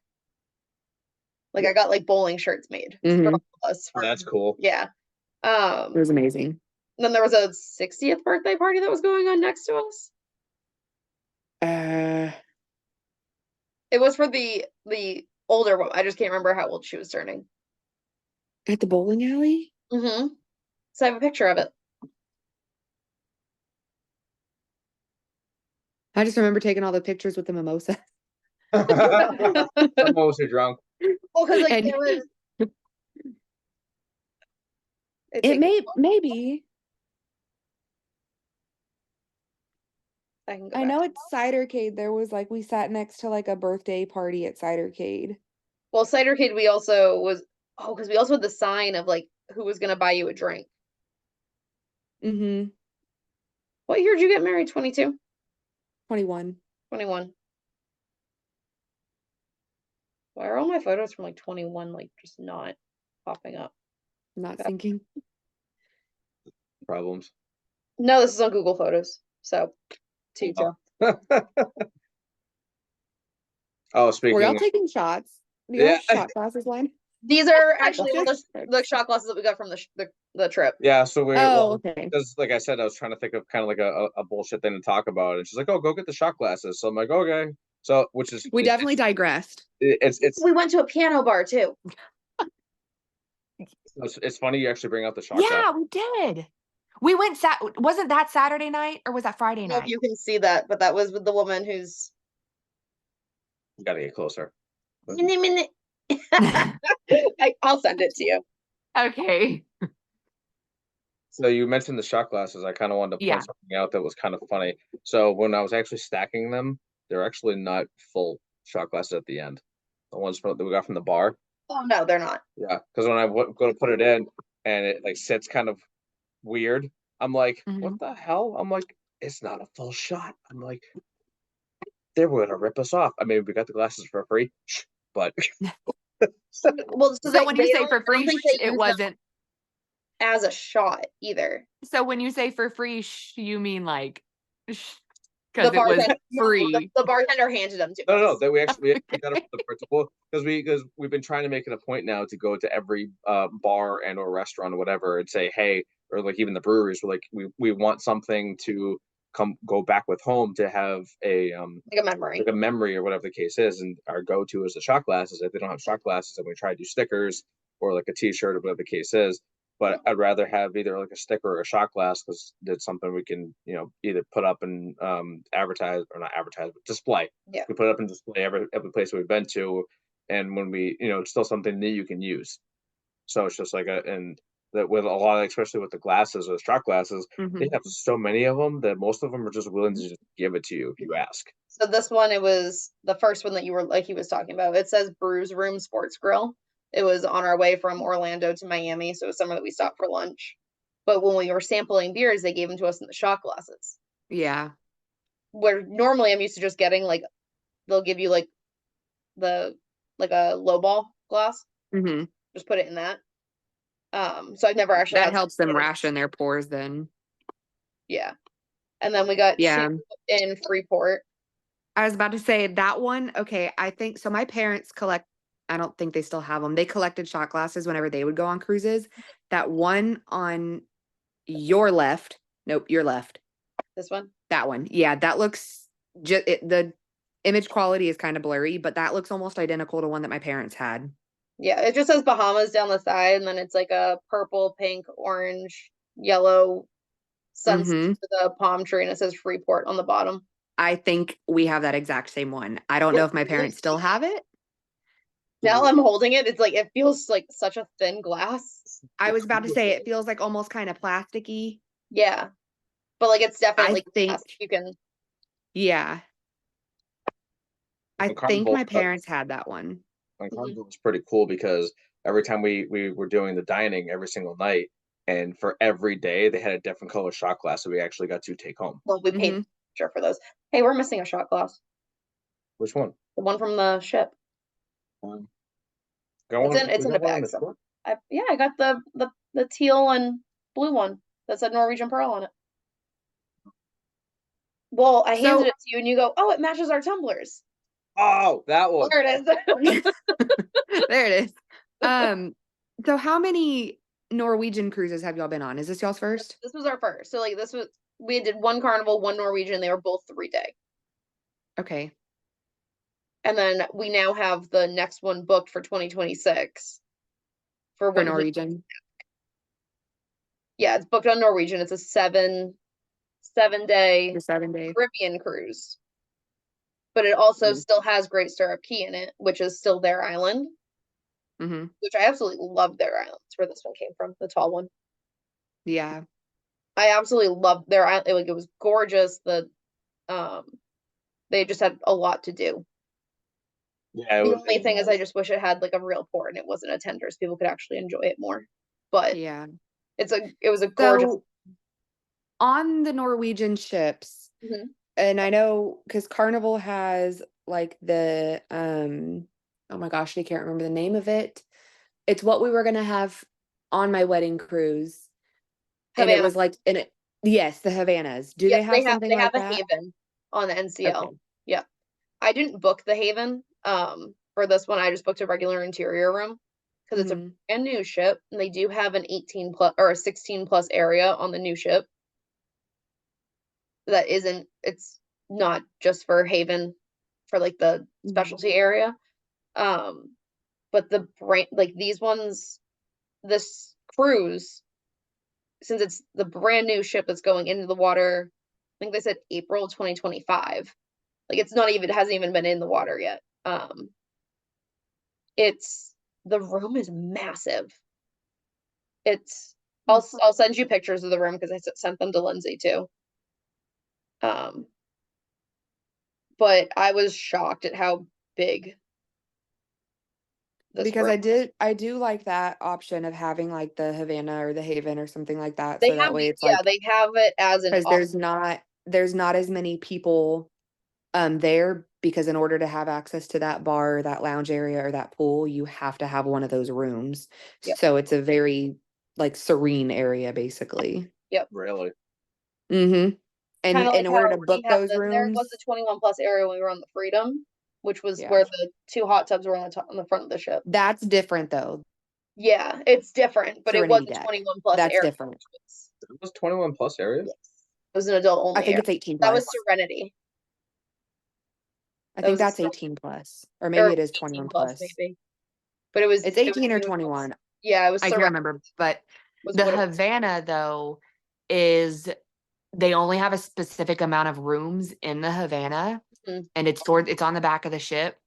Like I got like bowling shirts made for Mhm. all of us. Oh, that's cool. Yeah. It was amazing. Then there was a 60th birthday party that was going on next to us. Uh, It was for the older woman. I just can't remember how old she was turning. at the bowling alley. Mm-hmm. So I have a picture of it. I just remember taking all the pictures with the mimosa. I'm mostly drunk. Well, because like And there was. it maybe I can go I back know to- it's Cidercade. There was like we sat next to like a birthday party at Cidercade. Well, Cidercade, we also was because we also had the sign of like who was gonna buy you a drink. Mm-hmm. What year did you get married? 22? 21. 21. Why are all my photos from like 21 like just not popping up? Not Okay. syncing. Problems. No, this is on Google Photos. So, to you, Joe. Oh, Were speaking. y'all taking shots? Do you Yeah. have shot glasses, line? These are actually all Just- the shot glasses that we got from the trip. Yeah, so we Oh, okay. because like I said, I was trying to think of kind of like a bullshit thing to talk about, and she's like, "Oh, go get the shot glasses." So I'm like, "Okay." So which is We definitely digressed. it's We went to a piano bar too. it's funny you actually bring out the shot Yeah, glass. we did. We went wasn't that Saturday night or was that I Friday don't know if night? you can see that, but that was with the woman who's You gotta get closer. minute. I'll send it to you. Okay. So you mentioned the shot glasses. I kind of wanted to Yeah. point something out that was kind of funny. So when I was actually stacking them, they're actually not full shot glasses at the end. The ones that we got from the bar. Oh no, they're not. Yeah, because when I go to put it in and it like sits kind of weird, I'm like, what Mhm. the hell? I'm like, it's not a full shot. I'm like, they were gonna rip us off. I mean, we got the glasses for free, but Well, so, So when you say don't- for I don't free, think they it use them wasn't. as a shot either. So when you say for free, you mean like, The because it was bartender, no, free. the bartender handed them to no, us. that we actually we got it from the principal because we've been trying to make it a point now to go to every bar and or restaurant or whatever and say, hey, or like even the breweries, we're like we want something to go back with home to have Like a memory. like a memory or whatever the case is. And our go-to is the shot glasses. If they don't have shot glasses, then we try to do stickers or like a t-shirt or whatever the case is. But I'd rather have either like a sticker or a shot glass because that's something we can, either put up and advertise or not advertise, but display. Yeah. We put it up and display every place we've been to. And when we, it's still something that you can use. So it's just like and that with a lot of, especially with the glasses or the shot glasses, they have so many of them that most of them are just willing to just give it to you if you ask. So this one, it was the first one that you were like he was talking about. It says Brews Room Sports Grill. It was on our way from Orlando to Miami, so it was somewhere that we stopped for lunch. But when we were sampling beers, they gave them to us in the shot glasses. Yeah. Where normally I'm used to just getting like, they'll give you like a low ball glass. Mm-hmm. Just put it in that. So I've never actually That had helps them something- ration their pores then. Yeah. And then we got Yeah. two in Freeport. I was about to say that one. Okay. I think so. My parents I don't think they still have them. They collected shot glasses whenever they would go on cruises. That one on your left. Nope, your left. This one. That one. Yeah. That looks the image quality is kind of blurry, but that looks almost identical to one that my parents had. Yeah, it just says Bahamas down the side, and then it's like a purple, pink, orange, yellow sunset Mhm. with a palm tree, and it says Freeport on the bottom. I think we have that exact same one. I don't know if my parents still have it. Now I'm holding it. It's like it feels like such a thin glass. I was about to say it feels like almost kind of plasticky. Yeah, but like it's definitely think- glass. You can. Yeah. I And think Carnival- my parents had that one. And Carnival was pretty cool because every time we were doing the dining every single night, and for every day they had a different color shot glass that we actually got to take home. Well, we paid extra for those. Hey, we're missing a shot glass. Which one? The one from the ship. It's in a bag somewhere. I got the teal and blue one that said Norwegian Pearl on it. Well, I handed it to you and you go, oh, it matches our tumblers. Oh, that one. There it is. There it is. So how many Norwegian cruises have y'all been on? Is this y'all's first? This was our first. So like we did one Carnival, one Norwegian. They were both 3-day. Okay. And then we now have the next one booked for 2026. For For Norwegian. Yeah, it's booked on Norwegian. It's a 7-day The 7 days. Caribbean cruise. But it also still has Great Stirrup Cay in it, which is still their island. Mm-hmm. Which I absolutely love their island. That's where this one came from, the tall one. Yeah. I absolutely loved their island. Like it was gorgeous. They just had a lot to do. Yeah. The only thing is I just wish it had like a real port and it wasn't a tender so people could actually enjoy it more. But Yeah. it was a gorgeous. So on the Norwegian ships, Mhm. and I know because Carnival has like the oh my gosh, I can't remember the name of it. It's what we were gonna have on my wedding cruise. And it Havana. was like yes, the Havanas. Do Yeah, they have something they like have a that? Haven on the NCL. Okay. Yeah. I didn't book the Haven for this one. I just booked a regular interior room because it's a Mhm. brand new ship and they do have an 18 plus or a 16 plus area on the new ship. It's not just for Haven for like the specialty area. But the brand like these ones, this cruise, since it's the brand new ship that's going into the water, I think they said April 2025. Like it hasn't even been in the water yet. The room is massive. I'll send you pictures of the room because I sent them to Lindsay too. But I was shocked at how big this Because room. I do like that option of having like the Havana or the Haven or something like that. They So that way it's yeah, like they have it as an because there's not as many people there, because in order to have access to that bar, or that lounge area, or that pool, you have to have one of those rooms. Yep. So it's a very like serene area, basically. Really? Mm-hmm. And Kind of like in order how to book we have those there rooms, was the 21 plus area when we were on the Freedom, which was Yeah. where the 2 hot tubs were on the top, on the front of the ship. that's different though. Yeah, it's different, but it was Serenity a deck. 21 plus That's area. different. Which was, It was 21 plus area? yes, it was an adult only I think area. it's 18 That was plus. Serenity. I that think was a that's Serenity. 18 plus, or Or maybe it is 18 21 plus plus. maybe. But it was It's it was 18 or 21 plus. 21. Yeah, it was I can't Serenity remember, but was the what it was. Havana though is they only have a specific amount of rooms in the Havana, Mhm. and it's on the back of the ship,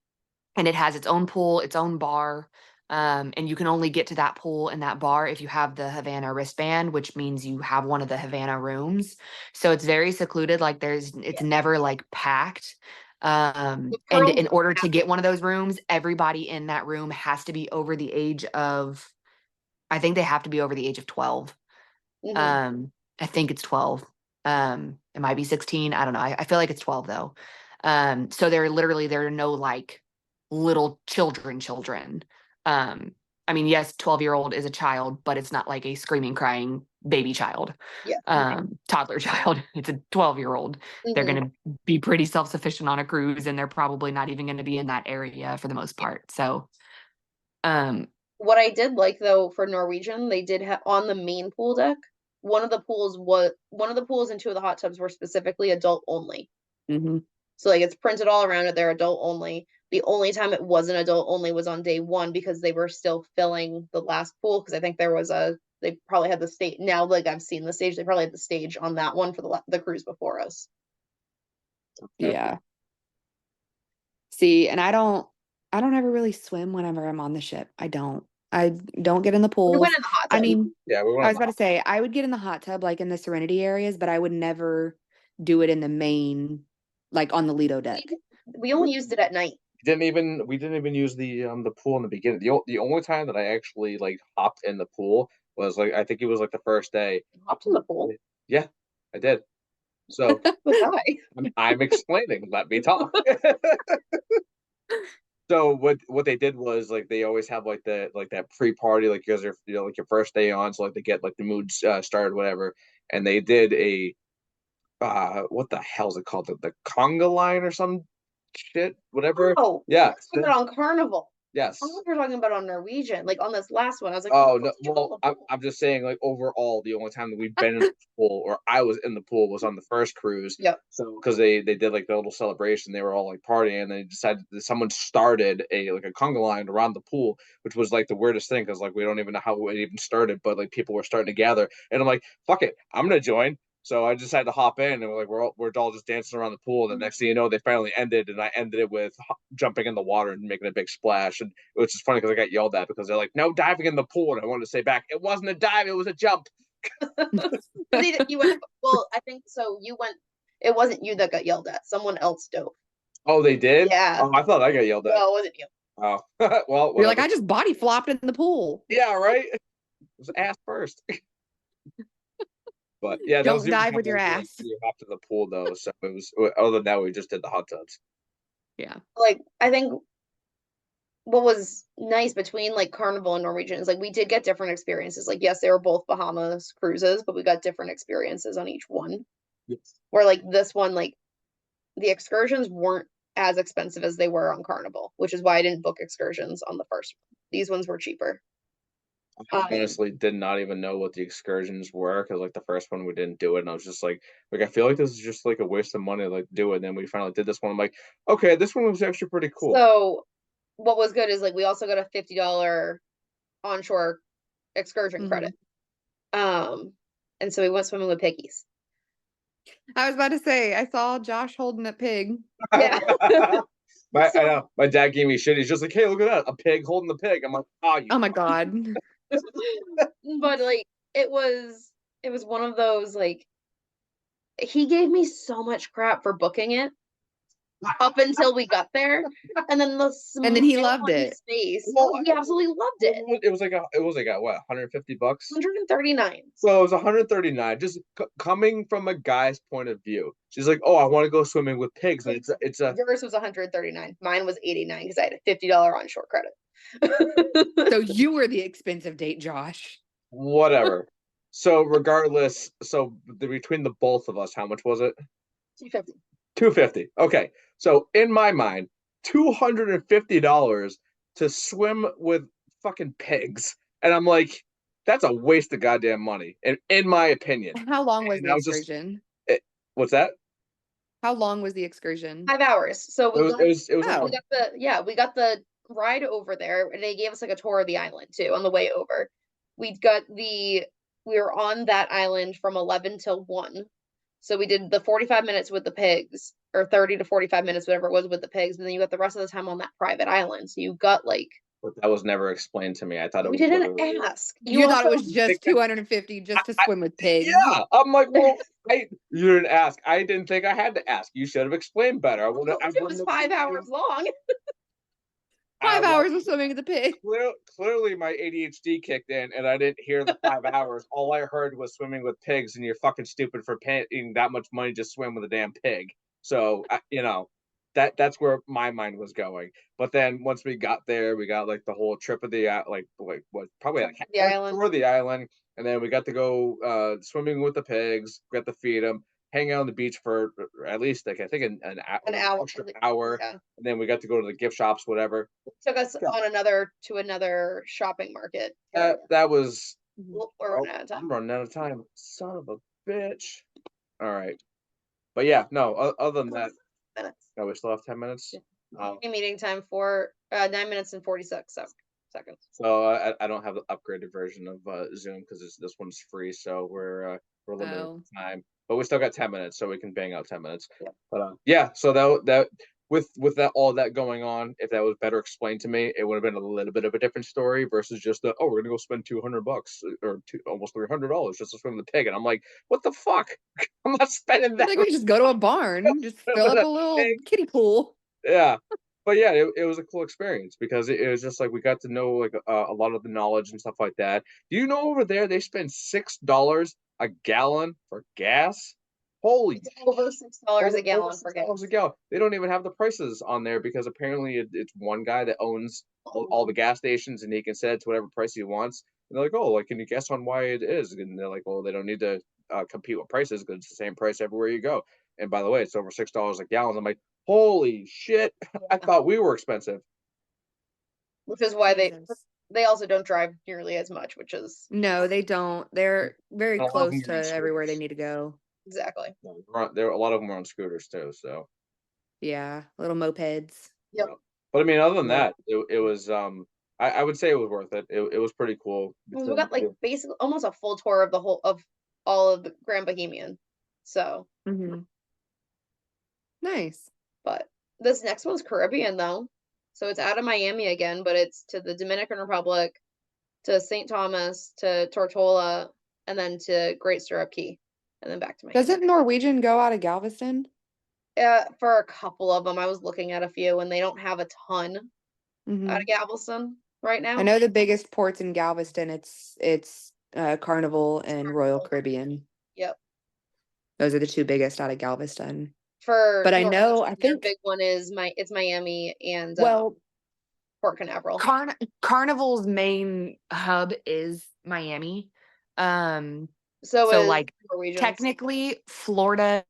and it has its own pool, its own bar. And you can only get to that pool and that bar if you have the Havana wristband, which means you have one of the Havana rooms. So it's very secluded. Like it's never like packed. And Pearls in don't order to have get one of those rooms, everybody in that room has to be over the age of, I think they have to be over the age of 12. Mhm. I think it's 12. It might be 16. I don't know. I feel like it's 12 though. So there are no like little children. I mean, yes, 12-year-old is a child, but it's not like a screaming, crying baby child, Yeah. toddler child. It's a 12-year-old. They're Mhm. going to be pretty self-sufficient on a cruise, and they're probably not even going to be in that area for the most part. So, What I did like though for Norwegian, they did have on the main pool deck. One of the pools and 2 of the hot tubs were specifically adult only. mhm. So like it's printed all around it. They're adult only. The only time it wasn't adult only was on day 1 because they were still filling the last pool because I think they probably had the stage now. Like I've seen the stage. They probably had the stage on that one for the cruise before us. Yeah. See, and I don't ever really swim whenever I'm on the ship. I don't get in the We pools. went in the hot I tub. mean, Yeah, we I went was about to say I would get in the hot tub like in the Serenity areas, but I would never do it in the main, like on the Lido deck. We only used it at night. we didn't even use the pool in the beginning. The only time that I actually like hopped in the pool was like I think it was like the first day. Hopped in the pool. Yeah, I did. So Was I? I'm explaining. Let me talk. So what they did was like they always have like that pre-party like you guys are like your first day on, so like they get like the mood started whatever, and they did a what the hell is it called, the conga line or some shit whatever. Oh, Yeah. we talking about on Carnival. Yes. I thought we were talking about on Norwegian, like on this last one. I was like, Oh what no! the fuck's you on Well, the I'm pool? I'm just saying, like overall, the only time that we've been in the pool, or I was in the pool, was on the first cruise. Yep. So because they did like the little celebration, they were all like partying, and they decided that someone started a like a conga line around the pool, which was like the weirdest thing because like we don't even know how it even started, but like people were starting to gather, and I'm like, fuck it, I'm gonna join. So I decided to hop in, and we're all just dancing around the pool. And the next thing you know, they finally ended, and I ended it with jumping in the water and making a big splash. And which is funny because I got yelled at because they're like, "No diving in the pool," and I wanted to say back, "It wasn't a dive; it was a jump." You went, well, I think so. You went. It wasn't you that got yelled at. Someone else dove. Oh, they did. Yeah. Oh, I thought I got yelled at. No, it wasn't you. Oh, well, You're like, whatever. I just body flopped in the pool. Yeah, right. It was ass first. But yeah, that was Don't the only dive time with your we, ass. we hopped in the pool though. So it was other than that, we just did the hot tubs. Yeah. Like I think what was nice between like Carnival and Norwegian is like we did get different experiences. Like yes, they were both Bahamas cruises, but we got different experiences on each one. Yes. Where like this one, like the excursions weren't as expensive as they were on Carnival, which is why I didn't book excursions on the first one. These ones were cheaper. I honestly did not even know what the excursions were because like the first one we didn't do it, and I was just like I feel like this is just like a waste of money to like do it. And then we finally did this one. I'm like, okay, this one was actually pretty cool. So what was good is like we also got a $50 onshore excursion credit. And so we went swimming with piggies. I was about to say, I saw Josh holding a pig. Yeah. I know my dad gave me shit. He's just like, hey, look at that, a pig holding the pig. I'm like, oh, you Oh my God. But like it was one of those like he gave me so much crap for booking it up until we got there, and then the And then he smile loved on his it. face. Well, He absolutely loved it. It was like what, $150? 139. So it was 139. Just coming from a guy's point of view, she's like, "Oh, I want to go swimming with pigs," and it's a Yours was 139. Mine was 89 because I had a $50 on short credit. So you were the expensive date, Josh. whatever. So regardless, between the both of us, how much was it? 250. 250. Okay. So in my mind, $250 to swim with fucking pigs. And I'm like, that's a waste of goddamn money, in my opinion. How long was And the I was just- excursion? What's that? How long was the excursion? 5 hours. So It was Oh. long. we got the ride over there, and they gave us like a tour of the island too on the way over. We were on that island from 11 till 1. So we did the 45 minutes with the pigs, or 30 to 45 minutes, whatever it was, with the pigs, and then you got the rest of the time on that private island. So you got like, But that was never explained to me. I thought it we was didn't literally- ask. You thought it also- was just 250 just to swim with pigs. Yeah, I'm like, well, you didn't ask. I didn't think I had to ask. You should have explained better. I would. It was 5 hours long. 5 hours of swimming with the pig. Clearly, my ADHD kicked in, and I didn't hear the 5 hours. All I heard was swimming with pigs, and you're fucking stupid for paying that much money to swim with a damn pig. So, that's where my mind was going. But then once we got there, we got like the whole trip of the what, probably like The island. tour of the island, and then we got to go swimming with the pigs, got to feed them, hang out on the beach for at least like I think an hour. extra hour, Yeah. and then we got to go to the gift shops, whatever. Took us Yeah. on another shopping market. That was. We're running out of time. I'm running out of time. Son of a bitch. All right, but yeah, no. Other than that, Minutes. we still have 10 minutes. Yeah. Meeting time for 9 minutes and 46 seconds. So I don't have the upgraded version of Zoom because this one's free, so we're limited Oh. time. But we still got 10 minutes, so we can bang out 10 minutes. Yep. But yeah, so that with that all that going on, if that was better explained to me, it would have been a little bit of a different story versus just we're gonna go spend $200 or almost $300 just to swim the pig, and I'm like, what the fuck? I'm not spending I that. think we just go to a barn, just fill up a little Pig. kiddie pool. Yeah, but yeah, it was a cool experience because it was just like we got to know like a lot of the knowledge and stuff like that. Do you know over there they spend $6 a gallon for gas? Holy It's over $6 a gallon for gas. $6 a gallon. They don't even have the prices on there because apparently it's one guy that owns all the gas stations and he can set it to whatever price he wants. And they're like, oh, like, can you guess on why it is? And they're like, well, they don't need to compete with prices because it's the same price everywhere you go. And by the way, it's over $6 a gallon. I'm like, holy shit! I thought we were expensive. Which is why Jesus. they also don't drive nearly as much, which is No, they don't. They're very A lot of close them to are on everywhere they scooters. need to go. exactly. There a lot of them are on scooters too. So, Yeah, little mopeds. Yep. but I mean, other than Yeah. that, it was I would say it was worth it. It was pretty cool. We got like basically almost a full tour of all of the Grand Bohemian. So, Hmm. Nice. but this next one's Caribbean though. So it's out of Miami again, but it's to the Dominican Republic, to St. Thomas, to Tortola, and then to Great Stirrup Key, and then back to Miami. Doesn't Norwegian go out of Galveston? For a couple of them, I was looking at a few, and they don't have a ton Mhm. out of Galveston right now. I know the biggest ports in Galveston. It's Carnival and Royal Caribbean. Yep. Those are the two biggest out of Galveston. For But I know, Norwegian, I their think- big one is it's Miami and Well, Port Canaveral. Carnival's main hub is Miami. so so, is like, Norwegian's. Technically, Florida,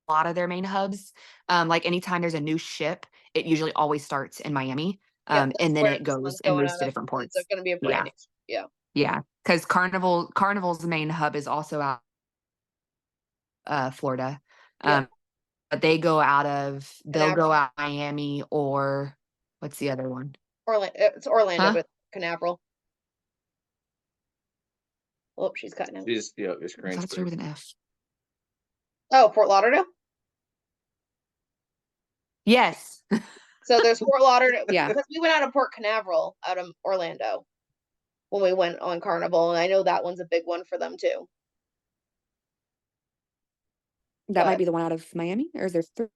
a lot of their main hubs. Like anytime there's a new ship, it usually always starts in Miami. Yeah, And that's then where it this one's goes and going moves out to of. different ports. It's going to be a brand new. Yeah, because Carnival's main hub is also out Florida. Yeah. But they'll go out Canaveral. out Miami, or what's the other one? It's Orlando, Huh? but Canaveral. Oh, she's cutting out. These your Does screen's that start pretty- with an F? Oh, Fort Lauderdale. Yes. So there's Fort Lauderdale. Yeah. Because we went out of Port Canaveral, out of Orlando, when we went on Carnival, and I know that one's a big one for them too. That might But- be the one out of Miami, or is there three?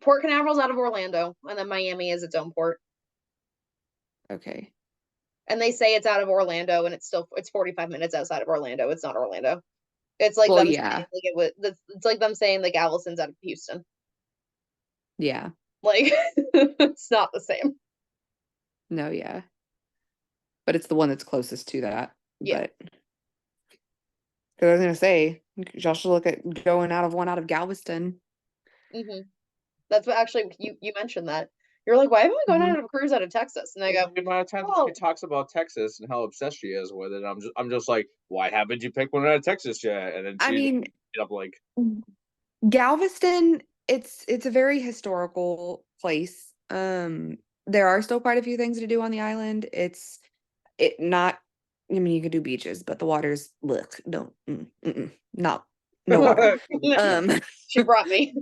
Port Canaveral's out of Orlando, and then Miami is its own port. Okay. And they say it's out of Orlando, and it's 45 minutes outside of Orlando. It's not Orlando. It's like Well, them yeah. saying, like it's like them saying like Allison's out of Houston. Yeah. Like it's not the same. No, yeah. But it's the one that's closest to that. Yeah. But because I was gonna say, y'all should look at going out of Galveston. Hmm. That's what actually you mentioned that. You're like, why haven't we gone Mhm. on a cruise out of Texas? And I go, The amount of times "Oh." she talks about Texas and how obsessed she is with it, I'm just like, why haven't you picked one out of Texas yet? And then I she mean, up like, Galveston, it's a very historical place. There are still quite a few things to do on the island. It not. I mean, you could do beaches, but the water's look don't not no water. She brought me.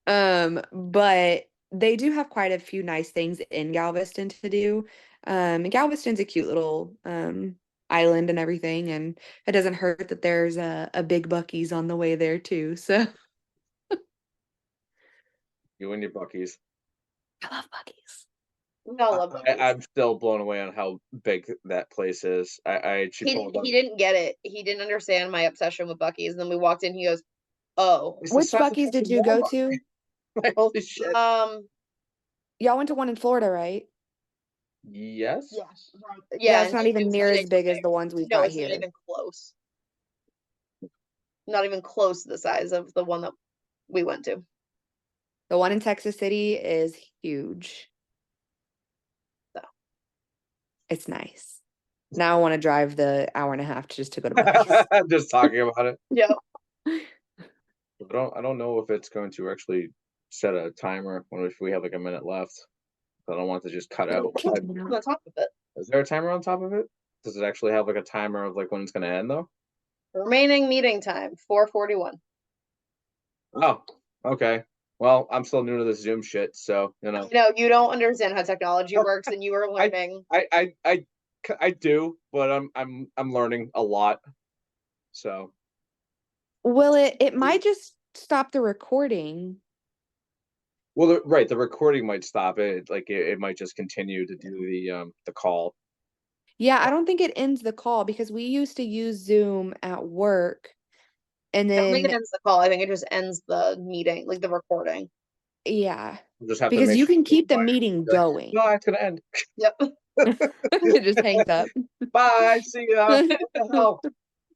But they do have quite a few nice things in Galveston to do. Galveston's a cute little island and everything, and it doesn't hurt that there's a big Buc-ee's on the way there too. So you and your Buc-ee's. I love Buc-ee's. We all love Buc-ee's. I'm still blown away on how big that place is. She pulled up. He didn't get it. He didn't understand my obsession with Buc-ee's. And then we walked in. He goes, "Oh, It's the Which size of Buc-ee's did fucking you go Walmart. to? Like, holy shit. Y'all went to one in Florida, right? Yes. Yeah, and it's not he even was near like, as big as the ones we've no, got it's not here. even close. Not even close to the size of the one that we went to. The one in Texas City is huge. So. It's nice. Now I want to drive the hour and a half just to go to Buc-ee's. Just talking about it. Yeah. I don't know if it's going to actually set a timer if we have like a minute left. I don't want to just cut out. On the top of it. Is there a timer on top of it? Does it actually have like a timer of like when it's gonna end though? Remaining meeting time 4:41. Oh, okay. Well, I'm still new to this Zoom shit, so you know. No, you don't understand how technology works, and you are learning. I do, but I'm learning a lot. So Well, it might just stop the recording. well, right, the recording might stop it. Like it might just continue to do the call. Yeah, I don't think it ends the call because we used to use Zoom at work. And I don't think it then, ends the call. I think it just ends the meeting, like the recording. yeah, We'll just have to because make you sure can it's keep the quiet. meeting Like, going. no, it's gonna end. Yep. It just hangs up. Bye. See ya. What the hell?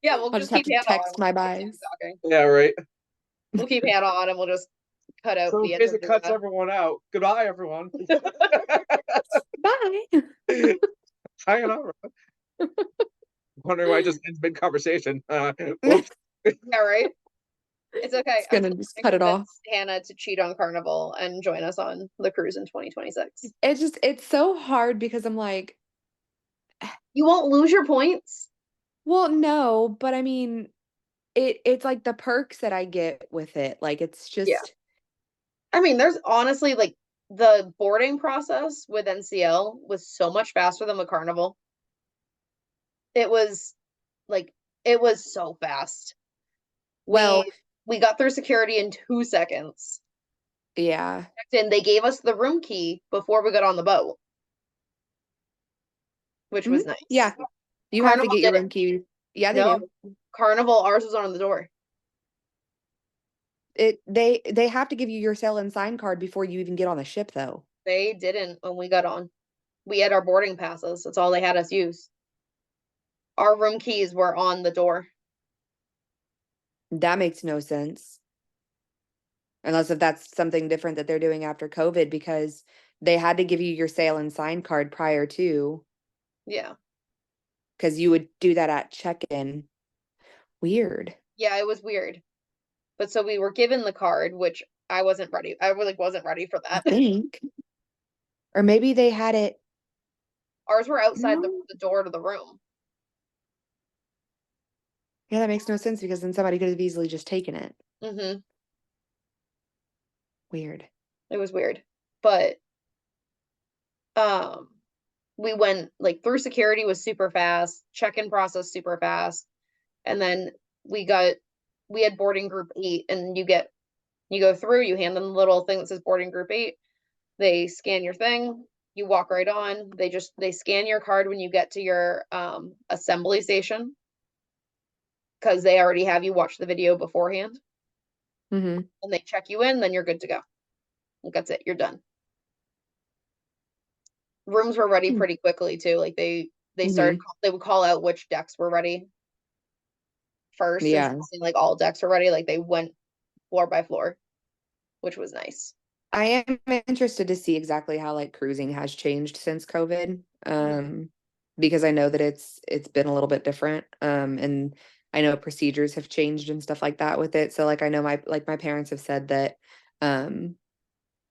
Yeah, we'll I'll just just have keep to Hannah text on. my We'll keep buys. talking. Yeah, right. We'll keep Hannah on, and we'll just cut out So the in case end it of cuts the. everyone out, goodbye, everyone. Bye. Hanging out. Wondering why I just ends mid conversation. Whoops. Yeah, right. It's okay. It's gonna I'm just trying cut to it off. convince Hannah to cheat on Carnival and join us on the cruise in 2026. It's so hard because I'm like, You won't lose your points. well, no, but I mean, it's like the perks that I get with it. Like it's just I mean, there's honestly like the boarding process with NCL was so much faster than with Carnival. It was so fast. well, We got through security in 2 seconds. yeah. And they gave us the room key before we got on the boat, which was nice. Yeah. You have to Carnival get your did it. room key. Yeah, they No, do. Carnival, ours was on the door. They have to give you your sell and sign card before you even get on the ship though. They didn't when we got on. We had our boarding passes. That's all they had us use. Our room keys were on the door. That makes no sense. Unless if that's something different that they're doing after COVID because they had to give you your sale and sign card prior to, Yeah. because you would do that at check-in. Weird. Yeah, it was weird. But so we were given the card, which I wasn't ready. I really wasn't ready for I that. think. Or maybe they had it. Ours were outside No. the door to the room. Yeah, that makes no sense because then somebody could have easily just taken it. Mm-hmm. Weird. It was weird. But we went like through security was super fast, check-in process super fast. And then we had boarding group 8 and you get You go through, you hand them the little thing that says boarding group 8. They scan your thing, you walk right on. They scan your card when you get to your assembly station because they already have you watch the video beforehand, Mm-hmm. and they check you in, then you're good to go. That's it, you're done. Rooms were ready Hmm. pretty quickly too. Like they started they would call out which decks were ready first. And Yeah. something like all decks were ready. Like they went floor by floor, which was nice. I am interested to see exactly how like cruising has changed since COVID. Because I know that it's been a little bit different. And I know procedures have changed and stuff like that with it. So like I know my parents have said that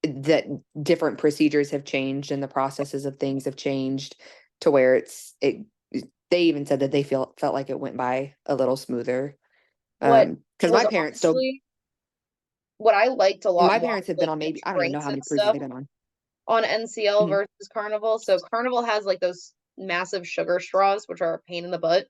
that different procedures have changed and the processes of things have changed to where they even said that they felt like it went by a little smoother. What Because was my parents still honestly what I liked a lot my more parents have was, been like, on the maybe I don't even know drinks how many and cruises stuff they've been on. on NCL Mhm. versus Carnival. So Carnival has like those massive sugar straws, which are a pain in the butt.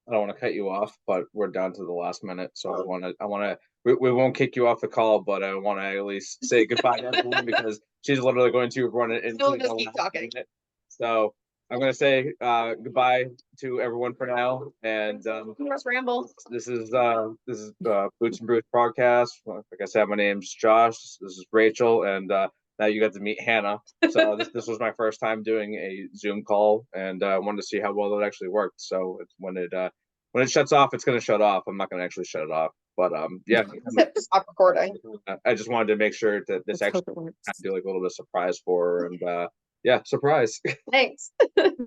I don't want to cut you off, but we're down to the last minute, so I want to. We won't kick you off the call, but I want to at least say goodbye to everyone because she's literally going to run it into Still just the keep last talking. minute. So I'm going to say goodbye to everyone for now, and Let's ramble. this is Boots and Brews podcast. Like I said, my name's Josh. This is Rachel, and now you got to meet Hannah. So this was my first time doing a Zoom call, and I wanted to see how well it actually worked. So when it shuts off, it's going to shut off. I'm not going to actually shut it off, but yeah. Stop recording. I just wanted to make sure that this Let's hope actually it works. do like a little bit of surprise for her, and yeah, surprise. Thanks.